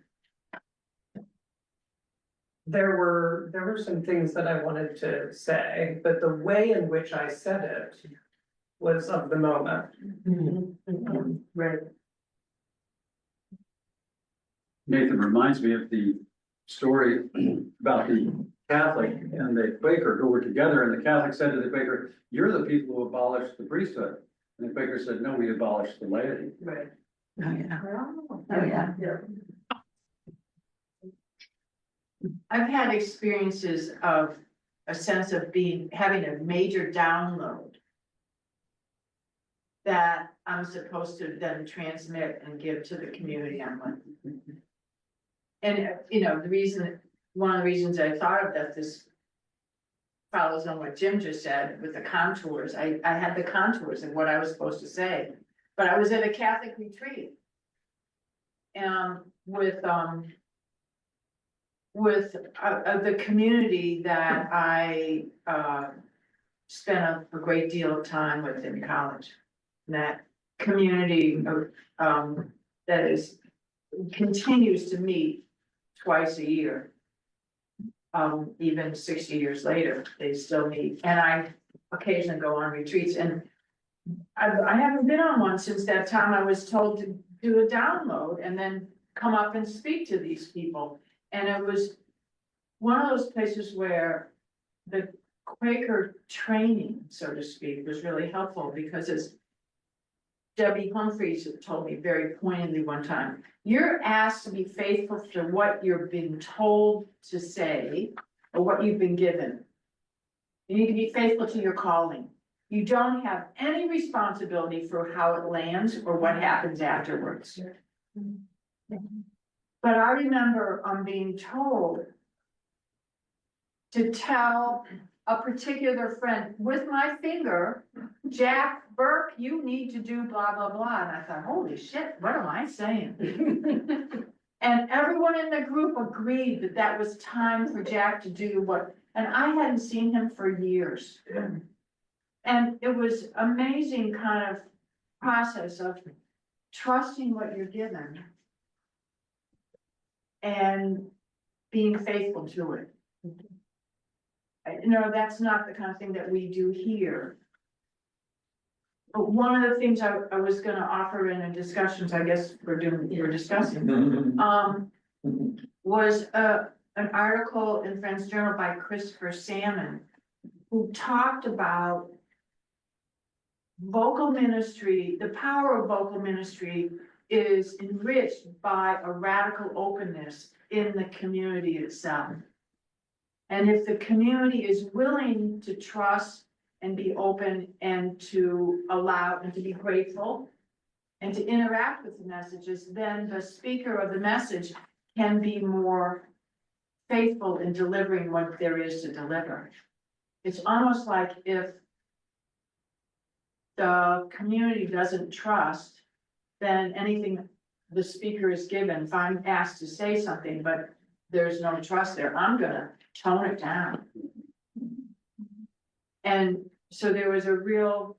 there were some things that I wanted to say, but the way in which I said it was of the moment. right. Nathan reminds me of the story about the Catholic and the Quaker who were together, and the Catholic said to the Quaker, "You're the people who abolished the priesthood." And the Quaker said, "No, we abolished the laity." Right. Oh, yeah. Oh, yeah. Yeah. I've had experiences of a sense of having a major download that I'm supposed to then transmit and give to the community I'm with. And, you know, one of the reasons I thought of that, this follows on what Jim just said with the contours. I had the contours of what I was supposed to say, but I was at a Catholic retreat. With the community that I spent a great deal of time with in college. That community that continues to meet twice a year. Even 60 years later, they still meet, and I occasionally go on retreats, and I haven't been on one since that time I was told to do a download and then come up and speak to these people. And it was one of those places where the Quaker training, so to speak, was really helpful because as Debbie Humphreys told me very pointedly one time, you're asked to be faithful to what you're being told to say or what you've been given. You need to be faithful to your calling. You don't have any responsibility for how it lands or what happens afterwards. But I remember being told to tell a particular friend with my finger, Jack Burke, you need to do blah, blah, blah. And I thought, holy shit, what am I saying? And everyone in the group agreed that that was time for Jack to do what, and I hadn't seen him for years. And it was amazing kind of process of trusting what you're given and being faithful to it. You know, that's not the kind of thing that we do here. But one of the things I was gonna offer in a discussions, I guess we're discussing, was an article in Friends Journal by Christopher Salmon, who talked about vocal ministry. The power of vocal ministry is enriched by a radical openness in the community itself. And if the community is willing to trust and be open and to allow and to be grateful and to interact with the messages, then the speaker of the message can be more faithful in delivering what there is to deliver. It's almost like if the community doesn't trust, then anything the speaker is given, if I'm asked to say something, but there's no trust there, I'm gonna tone it down. And so there was a real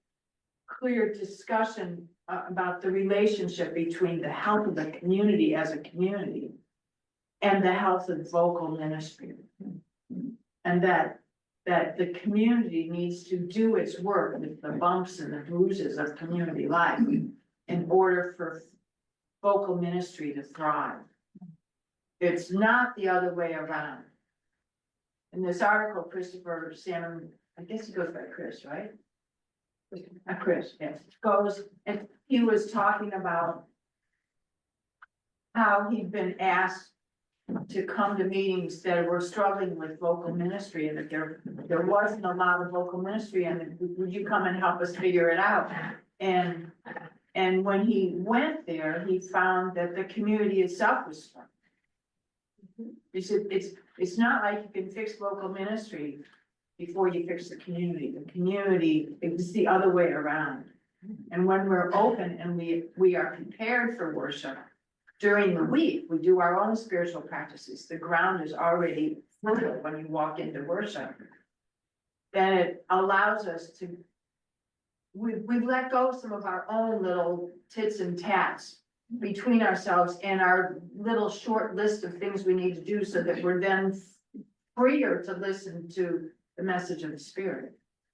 clear discussion about the relationship between the health of the community as a community and the health of vocal ministry. And that the community needs to do its work with the bumps and the bruises of community life in order for vocal ministry to thrive. It's not the other way around. In this article, Christopher Salmon, I guess he goes by Chris, right? Chris, yes, goes, and he was talking about how he'd been asked to come to meetings that were struggling with vocal ministry and that there wasn't a lot of vocal ministry and would you come and help us figure it out? And when he went there, he found that the community itself was struggling. He said, it's not like you can fix local ministry before you fix the community. The community, it's the other way around. And when we're open and we are prepared for worship during the week, we do our own spiritual practices. The ground is already fertile when you walk into worship. Then it allows us to, we've let go of some of our own little tits and tats between ourselves and our little short list of things we need to do so that we're then freer to listen to the message of the Spirit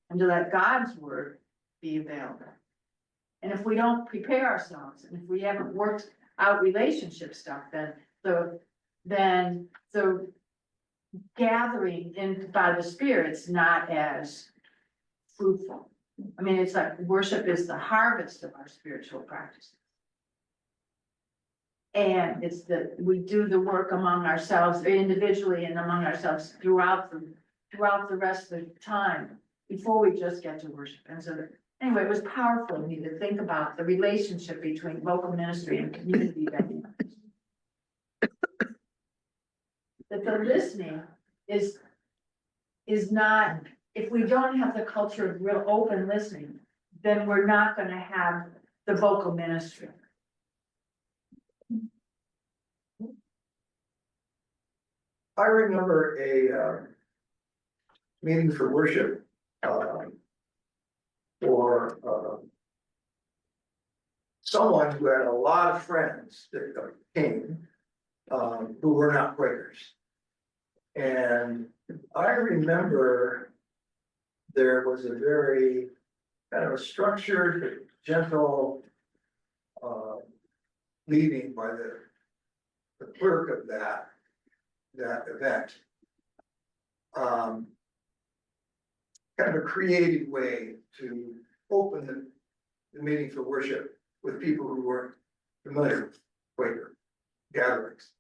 and to let God's word be available. And if we don't prepare ourselves and if we haven't worked out relationship stuff, then the gathering in by the Spirit's not as fruitful. I mean, it's like worship is the harvest of our spiritual practices. And it's we do the work among ourselves individually and among ourselves throughout the rest of the time before we just get to worship. And so anyway, it was powerful to me to think about the relationship between vocal ministry and community dynamics. That the listening is not, if we don't have the culture of real open listening, then we're not going to have the vocal ministry. I remember a meeting for worship for someone who had a lot of friends that came who were not Quakers. And I remember there was a very kind of a structured, gentle leading by the clerk of that event. Kind of a creative way to open the meeting for worship with people who weren't familiar with Quaker gatherings.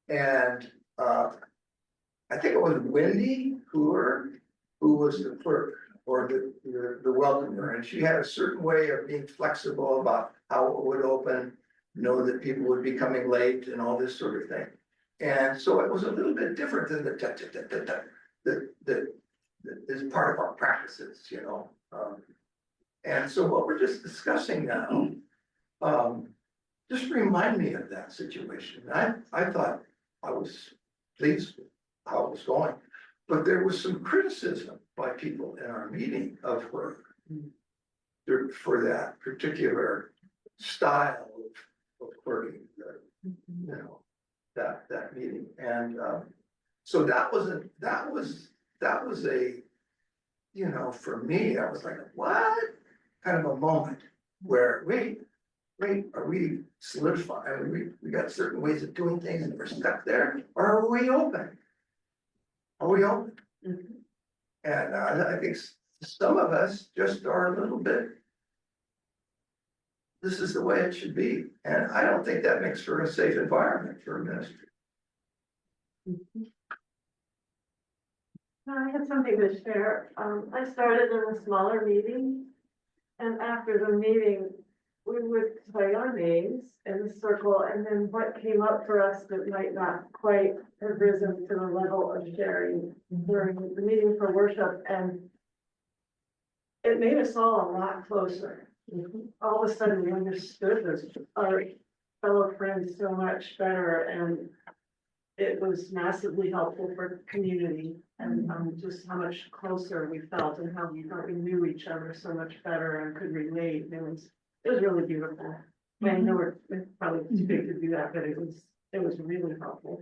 And I think it was Wendy who was the clerk or the welcomer, and she had a certain way of being flexible about how it would open, know that people would be coming late and all this sort of thing. And so it was a little bit different than that is part of our practices, you know. And so what we're just discussing now, just remind me of that situation. I thought I was pleased with how it was going, but there was some criticism by people in our meeting of her for that particular style of clerking, you know, that meeting. And so that was a, you know, for me, I was like, what? Kind of a moment where, wait, are we solidifying? We got certain ways of doing things and we're stuck there, or are we open? Are we open? And I think some of us just are a little bit, this is the way it should be. And I don't think that makes for a safe environment for a ministry. I had something to share. I started in a smaller meeting, and after the meeting, we would say our names in the circle, and then what came up for us that might not quite have risen to the level of sharing during the meeting for worship, and it made us all a lot closer. All of a sudden, we understood our fellow friends so much better, and it was massively helpful for community and just how much closer we felt and how we knew each other so much better and could relate. It was really beautiful. I know it's probably too big to do that, but it was really helpful.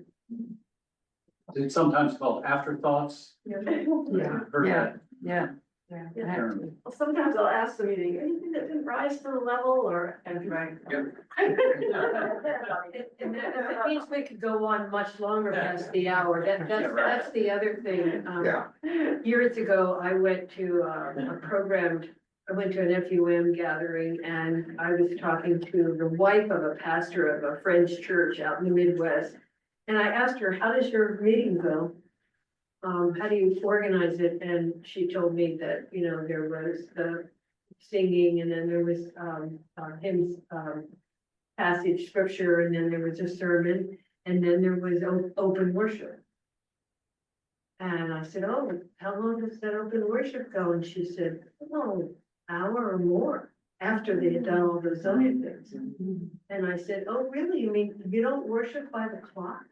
It's sometimes called afterthoughts. Yeah. Heard that. Yeah. term. Well, sometimes I'll ask the meeting, anything that didn't rise to the level or, and right. And that means we could go on much longer past the hour. That's the other thing. Yeah. Years ago, I went to I went to an FUM gathering and I was talking to the wife of a pastor of a French church out in the Midwest. And I asked her, how does your meeting go? How do you organize it? And she told me that, you know, there was the singing and then there was hymns, passage scripture, and then there was a sermon, and then there was open worship. And I said, oh, how long does that open worship go? And she said, oh, hour or more after they had done all those other things. And I said, oh, really? You mean you don't worship by the clock?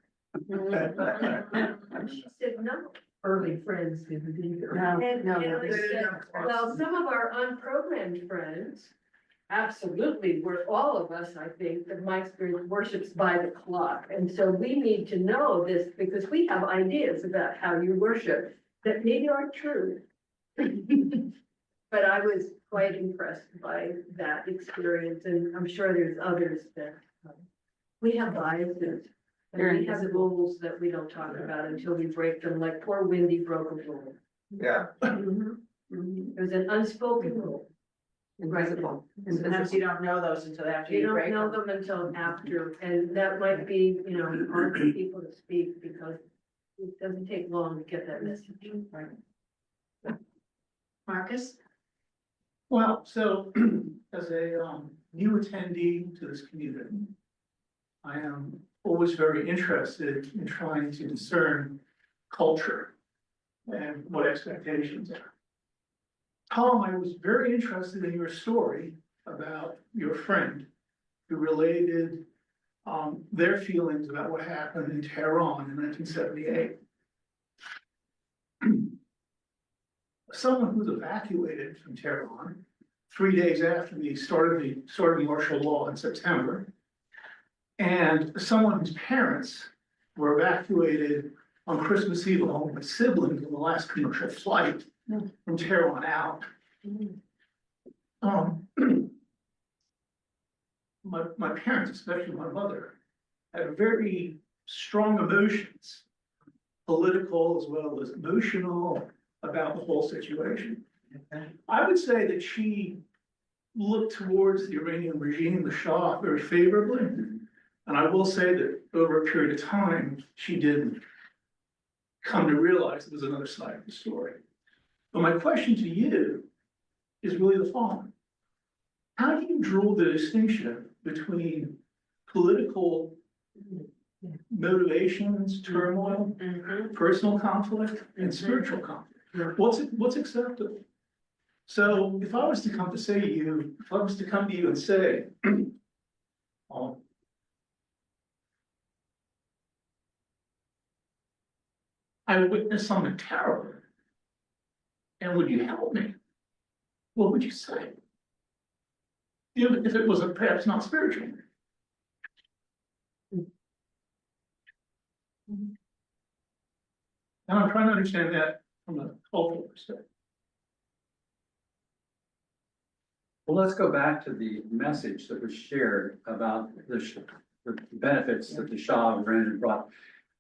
And she said, no. Early friends didn't either. And I said, well, some of our unprogrammed friends, absolutely, we're all of us, I think, that my experience worships by the clock. And so we need to know this because we have ideas about how you worship that maybe aren't true. But I was quite impressed by that experience, and I'm sure there's others that we have biases. And we have rules that we don't talk about until we break them, like poor Wendy broke a rule. Yeah. It was an unspoken rule. Invisible. Sometimes you don't know those until after You you don't break know them. them until after, and that might be, you know, hard for people to speak because it doesn't take long to get that message. Right. Marcus? Well, so as a new attendee to this community, I am always very interested in trying to discern culture and what expectations are. Tom, I was very interested in your story about your friend who related their feelings about what happened in Tehran in 1978. Someone who's evacuated from Tehran 3 days after the start of martial law in September, and someone whose parents were evacuated on Christmas Eve along with siblings on the last commercial flight from Tehran out. um. My parents, especially my mother, had very strong emotions, political as well as emotional about the whole situation. I would say that she looked towards the Iranian regime, the Shah, very favorably. And I will say that over a period of time, she did come to realize there was another side of the story. But my question to you is really the following. How do you draw the distinction between political motivations, turmoil, personal conflict, and spiritual conflict? What's acceptable? So if I was to come to you and say, um, I witnessed something terrible, and would you help me? What would you say? Even if it was perhaps not spiritual. And I'm trying to understand that from a cultural perspective. Well, let's go back to the message that was shared about the benefits that the Shah of Iran brought.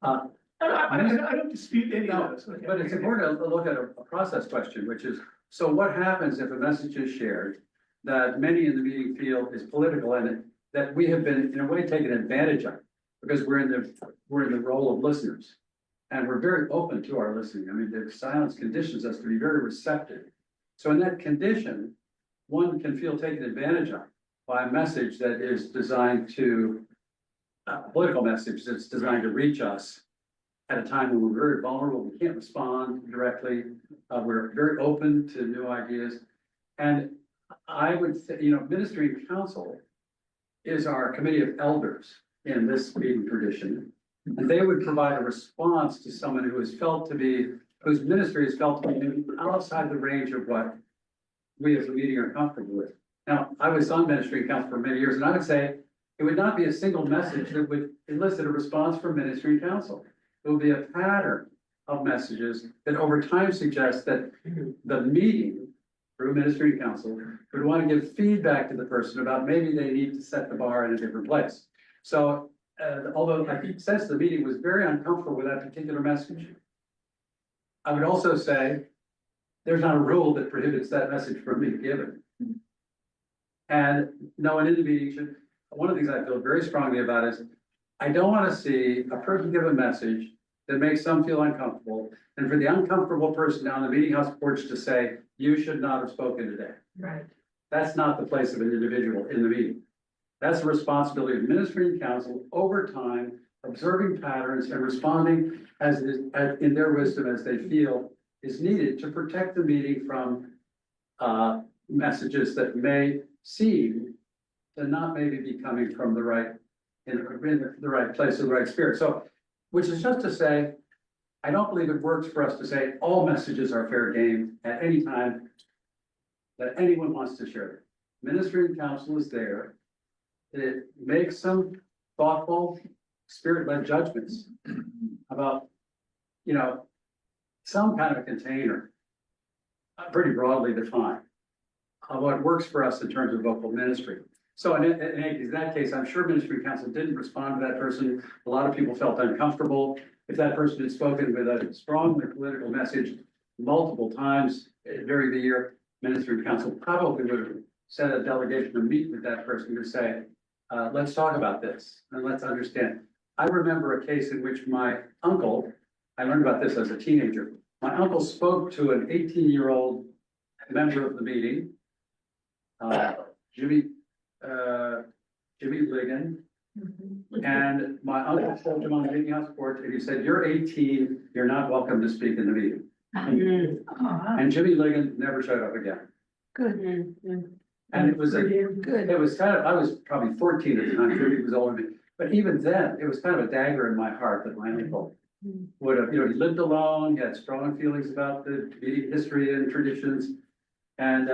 I don't dispute any of this. But it's important to look at a process question, which is, so what happens if a message is shared that many in the meeting feel is political and that we have been in a way taken advantage of because we're in the role of listeners and we're very open to our listening. I mean, the silence conditions us to be very receptive. So in that condition, one can feel taken advantage of by a message that is designed to, a political message that's designed to reach us at a time when we're very vulnerable, we can't respond directly. We're very open to new ideas. And I would say, ministry council is our committee of elders in this meeting tradition. And they would provide a response to someone who is felt to be, whose ministry is felt to be outside the range of what we as a meeting are comfortable with. Now, I was on ministry council for many years, and I would say it would not be a single message that would elicit a response from ministry council. It will be a pattern of messages that over time suggest that the meeting through ministry council would want to give feedback to the person about maybe they need to set the bar in a different place. So although I think since the meeting was very uncomfortable with that particular message, I would also say there's not a rule that prohibits that message from being given. And no one in the meeting should, one of the things I feel very strongly about is I don't want to see a person give a message that makes some feel uncomfortable, and for the uncomfortable person down the meeting house porch to say, you should not have spoken today. Right. That's not the place of an individual in the meeting. That's the responsibility of ministry and council over time, observing patterns and responding as in their wisdom as they feel is needed to protect the meeting from messages that may seem to not maybe be coming from the right in the right place or the right spirit. So, which is just to say, I don't believe it works for us to say all messages are fair game at any time that anyone wants to share them. Ministry and council is there. It makes some thoughtful, spirit-led judgments about, some kind of container, pretty broadly defined, of what works for us in terms of vocal ministry. So in that case, I'm sure ministry council didn't respond to that person. A lot of people felt uncomfortable. If that person had spoken with a strong political message multiple times during the year, ministry council probably would have sent a delegation to meet with that person to say, let's talk about this and let's understand. I remember a case in which my uncle, I learned about this as a teenager. My uncle spoke to an 18-year-old member of the meeting, Jimmy Ligon, and my uncle spoke to him on the meeting house porch, and he said, "You're 18, you're not welcome to speak in the meeting." And Jimmy Ligon never showed up again. Good. And it was Good. it was kind of, I was probably 14 at the time, Jimmy was older than me, but even then, it was kind of a dagger in my heart that my uncle would have, he lived alone, he had strong feelings about the meeting history and traditions, and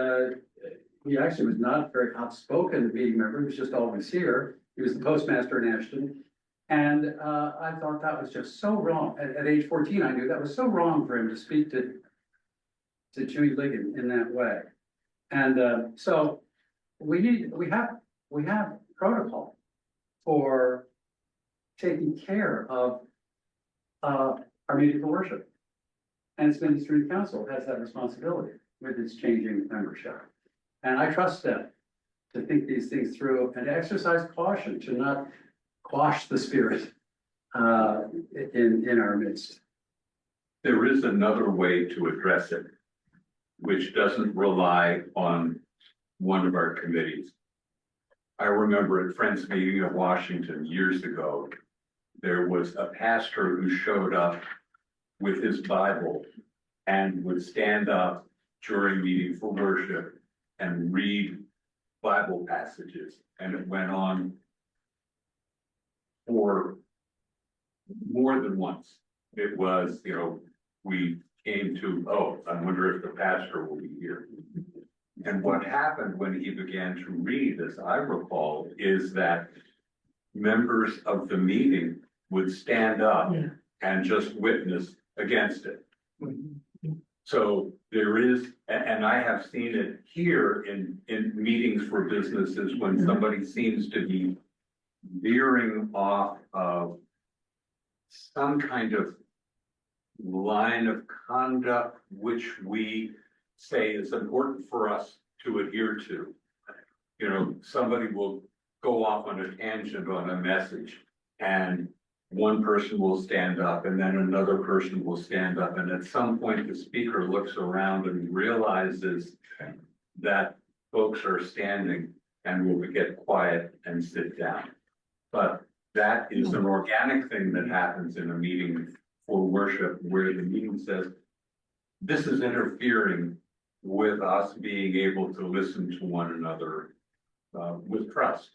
he actually was not very outspoken meeting member, he was just always here. He was the postmaster in Ashton. And I thought that was just so wrong. At age 14, I knew that was so wrong for him to speak to Jimmy Ligon in that way. And so we have protocol for taking care of our meeting for worship. And it's been the student council has that responsibility with its changing membership. And I trust them to think these things through and to exercise caution to not quash the spirit in our midst. There is another way to address it, which doesn't rely on one of our committees. I remember at Friends Meeting of Washington years ago, there was a pastor who showed up with his Bible and would stand up during meeting for worship and read Bible passages. And it went on for more than once. It was, we came to, oh, I wonder if the pastor will be here. And what happened when he began to read, as I recall, is that members of the meeting would stand up and just witness against it. So there is, and I have seen it here in meetings for businesses when somebody seems to be veering off of some kind of line of conduct which we say is important for us to adhere to. Somebody will go off on a tangent on a message, and one person will stand up and then another person will stand up, and at some point the speaker looks around and realizes that folks are standing and will get quiet and sit down. But that is an organic thing that happens in a meeting for worship, where the meeting says, this is interfering with us being able to listen to one another with trust.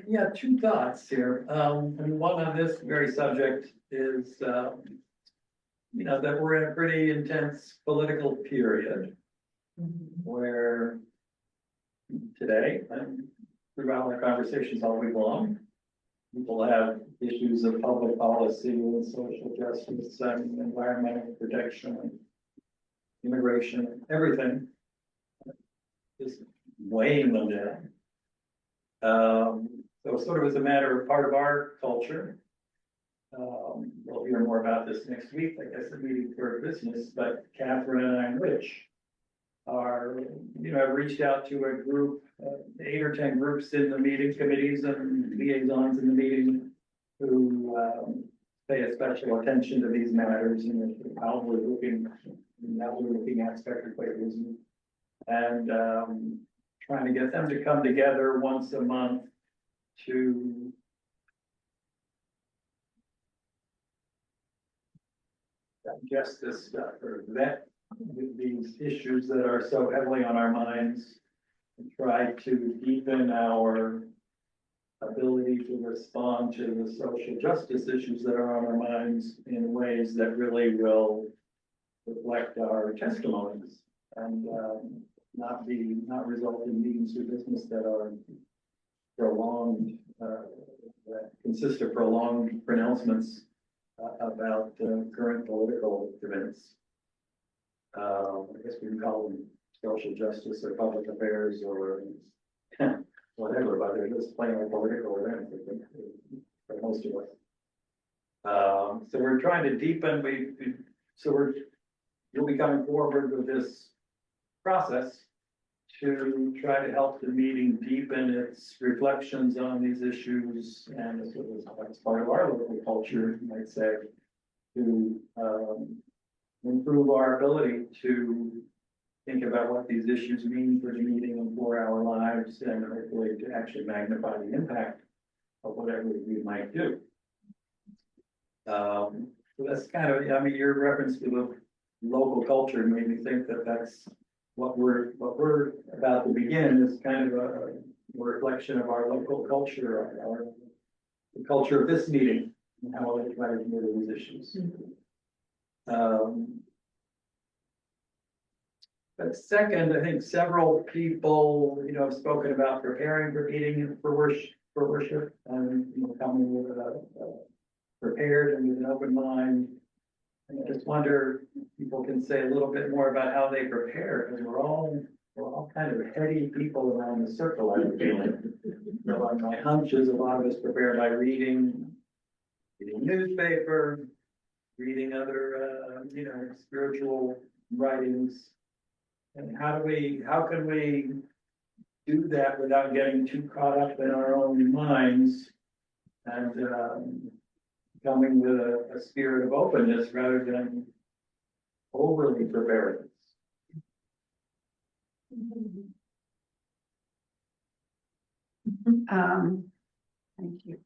Yeah, two thoughts here. And one on this very subject is, that we're in a pretty intense political period where today, and throughout our conversations all week long, people have issues of public policy and social justice and environmental protection, and immigration, everything is weighing them down. So sort of as a matter of part of our culture, we'll hear more about this next week, I guess, the meeting for business, but Catherine and I, Rich, are, have reached out to a group, 8 or 10 groups in the meeting, committees and liaisons in the meeting who pay a special attention to these matters and how we're looking at spectrum Quakerism, and trying to get them to come together once a month to digest this stuff or vet these issues that are so heavily on our minds, and try to deepen our ability to respond to the social justice issues that are on our minds in ways that really will reflect our testimonies and not result in meetings of business that are prolonged, that consist of prolonged pronouncements about current political events. I guess we can call them social justice or public affairs or whatever, but they're just plain old political events, I think, for most of us. So we're trying to deepen, you'll be coming forward with this process to try to help the meeting deepen its reflections on these issues, and as part of our local culture, you might say, to improve our ability to think about what these issues mean for the meeting and for our lives, and hopefully to actually magnify the impact of whatever we might do. So that's kind of, your reference to the local culture made me think that that's what we're about to begin is kind of a reflection of our local culture, the culture of this meeting, and how we try to deal with these issues. But second, I think several people, have spoken about preparing for meeting for worship, and coming with prepared and with an open mind I just wonder, if people can say a little bit more about how they prepare, because we're all kind of heady people around the circle, I feel like. So my hunch is a lot of us prepare by reading newspaper, reading other, spiritual writings. And how can we do that without getting too caught up in our own minds and, coming with a spirit of openness rather than overly preparedness? Thank you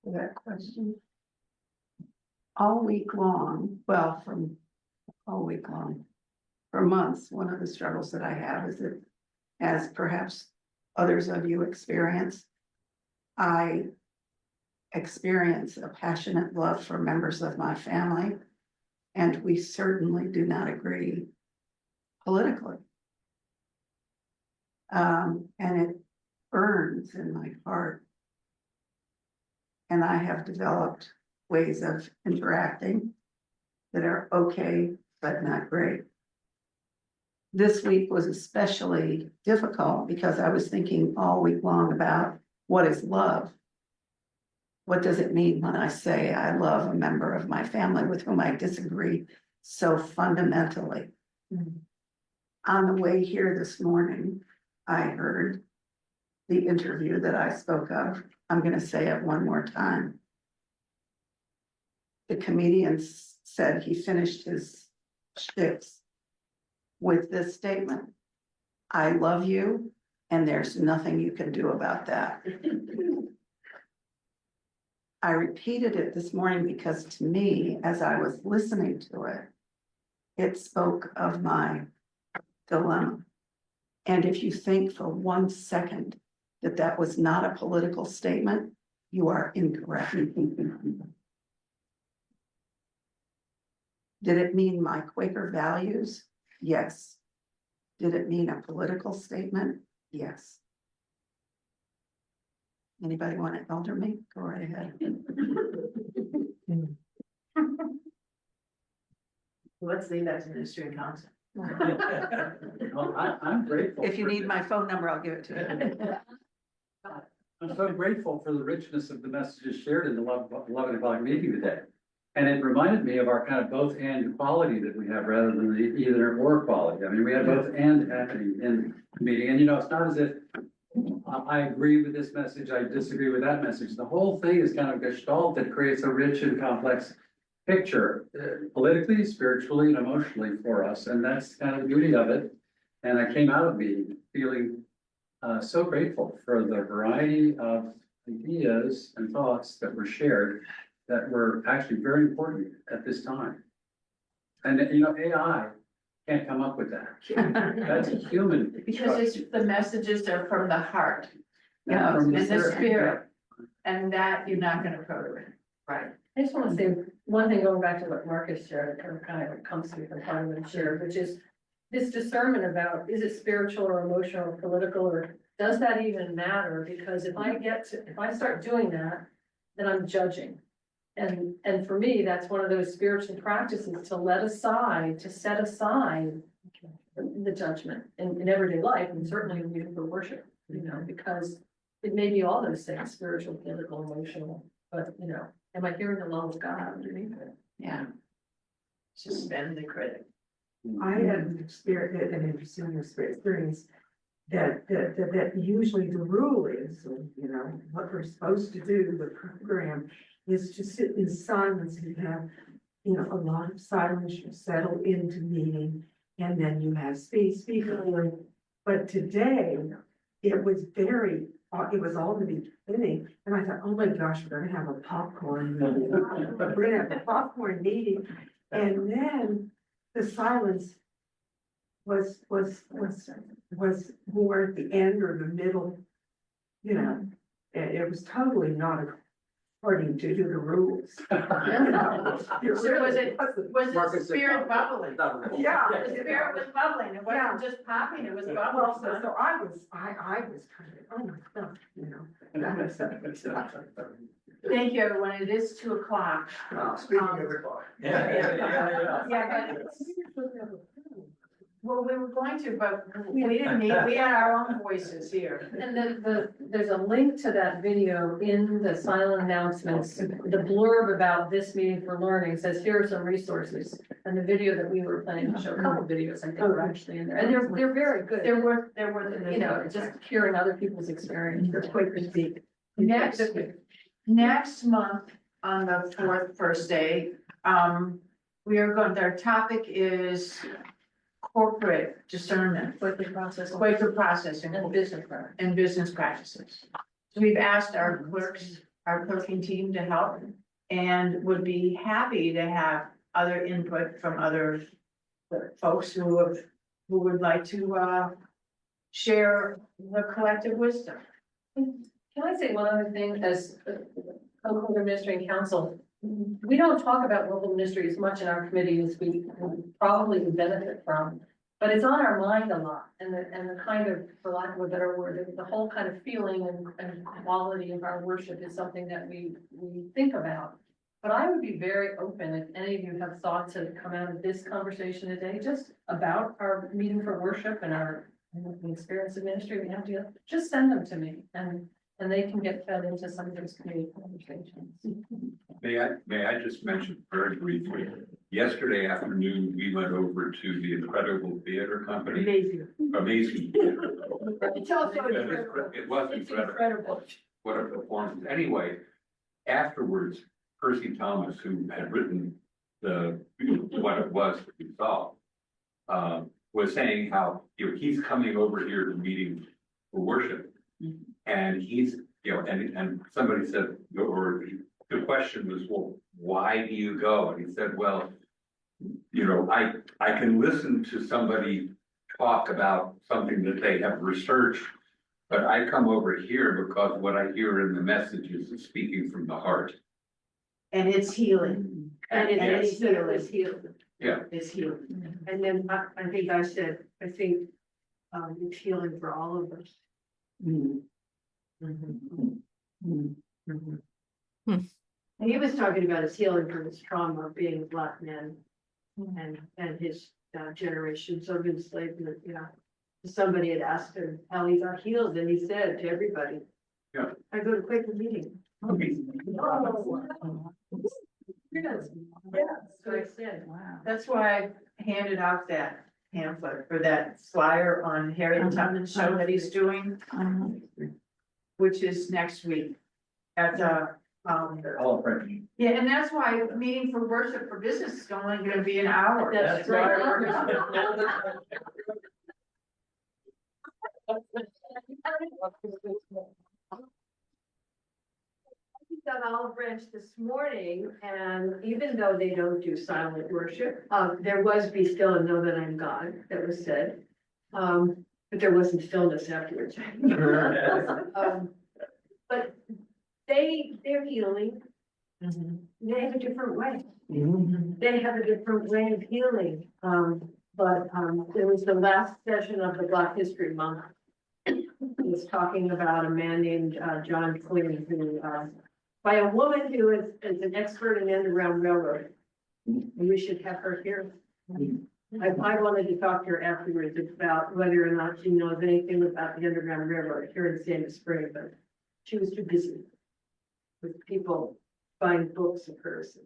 for that question. All week long, well, from all week long, for months, one of the struggles that I have is that, as perhaps others of you experience, I experience a passionate love for members of my family, and we certainly do not agree politically. And it burns in my heart. And I have developed ways of interacting that are okay, but not great. This week was especially difficult because I was thinking all week long about what is love? What does it mean when I say I love a member of my family with whom I disagree so fundamentally? On the way here this morning, I heard the interview that I spoke of. I'm going to say it one more time. The comedian said he finished his shtick with this statement: I love you, and there's nothing you can do about that. I repeated it this morning because to me, as I was listening to it, it spoke of my dilemma. And if you think for 1 second that that was not a political statement, you are incorrect. Did it mean my Quaker values? Yes. Did it mean a political statement? Yes. Anybody want to elder me? Go right ahead. Let's leave that to Ministry and Council. I'm grateful. If you need my phone number, I'll give it to you. I'm so grateful for the richness of the messages shared in the 11 o'clock meeting today. And it reminded me of our kind of both and quality that we have rather than the either or quality. I mean, we had both and happening in the meeting. And it's not as if I agree with this message, I disagree with that message. The whole thing is kind of gestalt that creates a rich and complex picture, politically, spiritually, and emotionally for us. And that's kind of the beauty of it. And I came out of meeting feeling so grateful for the variety of ideas and thoughts that were shared that were actually very important at this time. And AI can't come up with that. That's a human. Because the messages are from the heart. Yeah, And the spirit. And that you're not gonna program. Right. I just want to say one thing, going back to what Marcus shared, or kind of comes to me from part of it shared, which is this discernment about, is it spiritual or emotional or political, or does that even matter? Because if I start doing that, then I'm judging. And for me, that's one of those spiritual practices to set aside the judgment in everyday life, and certainly in for worship, because it may be all those things, spiritual, political, emotional, but am I hearing the love of God underneath it? Yeah. Suspend the critic. I had an interesting experience that usually the rule is, what we're supposed to do, the program is to sit in silence and have, a lot of silence, you settle into meeting, and then you have speaker. But today, it was all the beginning, and I thought, oh my gosh, we're gonna have a popcorn meeting. We're gonna have a popcorn meeting, and then the silence was more at the end or the middle, it was totally not according to the rules. So was it spirit bubbling? Yeah. The spirit was bubbling, it wasn't just popping, it was Well, bubbling. so I was kind of, oh my God, that was something. Thank you, everyone. It is 2:00. Speaking of the clock. Yeah, but well, we were going to, but we didn't need, we had our own voices here. And there's a link to that video in the silent announcements. The blurb about this meeting for learning says, here are some resources. And the video that we were planning to show, a couple of videos, I think, are actually in there. And they're very good. There were, You know, just hearing other people's experience. They're quick to speak. Next month, on the first day, we are going, their topic is corporate discernment, Quaker process. Quaker processing And business. and business practices. So we've asked our clerks, our clerking team to help, and would be happy to have other input from other folks who would like to share the collective wisdom. Can I say one other thing as local administrating council? We don't talk about local ministry as much in our committee as we probably would benefit from. But it's on our mind a lot, and the kind of, for lack of a better word, the whole kind of feeling and quality of our worship is something that we think about. But I would be very open if any of you have thoughts that have come out of this conversation today, just about our meeting for worship and our the experience of ministry we have together, just send them to me, and they can get fed into some of those community conversations. May I just mention very briefly, yesterday afternoon, we went over to the Incredible Theater Company. Amazing. Theater. It's also It was incredible. What a performance. Anyway, afterwards, Percy Thomas, who had written what it was that we saw, was saying how, he's coming over here to meeting for worship. And he's, and somebody said, or the question was, well, why do you go? And he said, well, I can listen to somebody talk about something that they have researched, but I come over here because what I hear in the messages is speaking from the heart. And it's healing. And it's healing. it's healing. Yeah. It's healing. And then I think it's healing for all of us. And he was talking about his healing from his trauma of being a Black man and his generations of enslavement, Somebody had asked him how he got healed, and he said to everybody, Yeah. I go to Quaker meeting. Yes, So I said, wow. That's why I handed out that pamphlet for that flyer on Harriet Tubman's show that he's doing, which is next week at the, All right. yeah, and that's why meeting for worship for business is only gonna be an hour. That's right. At Olive Branch this morning, and even though they don't do silent worship, there was "Be still and know that I'm God" that was said. But there wasn't stillness afterwards. But they're healing. They have a different way. They have a different way of healing. But there was the last session of the Black History Month. He was talking about a man named John Quinn, who by a woman who is an expert in the Underground Railroad. And we should have her here. I wanted to talk to her afterwards about whether or not she knows anything about the Underground Railroad here in Sandy Spring, but she was too busy with people buying books of hers.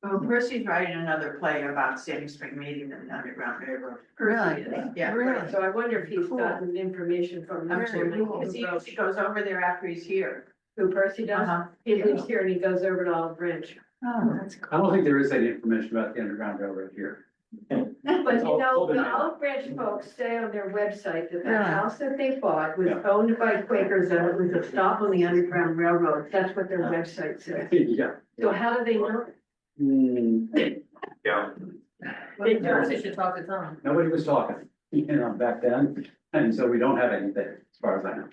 Oh, Percy's writing another play about Sandy Spring meeting in the Underground Railroad. Really? Yeah. Really? So I wonder if he's gotten information from them. Because he goes over there after he's here. Who Percy does? He lives here and he goes over to Olive Branch. Oh, that's cool. I don't think there is any information about the Underground Railroad here. But the Olive Branch folks say on their website that the Yeah. house that they bought was Yeah. owned by Quakers and it was a stop on the Underground Railroad. That's what their website says. Yeah. So how do they know? Yeah. They should talk to Tom. Nobody was talking, back then, and so we don't have anything, as far as I know.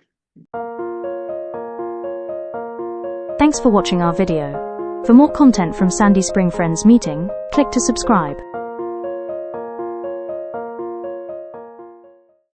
Thanks for watching our video. For more content from Sandy Spring Friends Meeting, click to subscribe.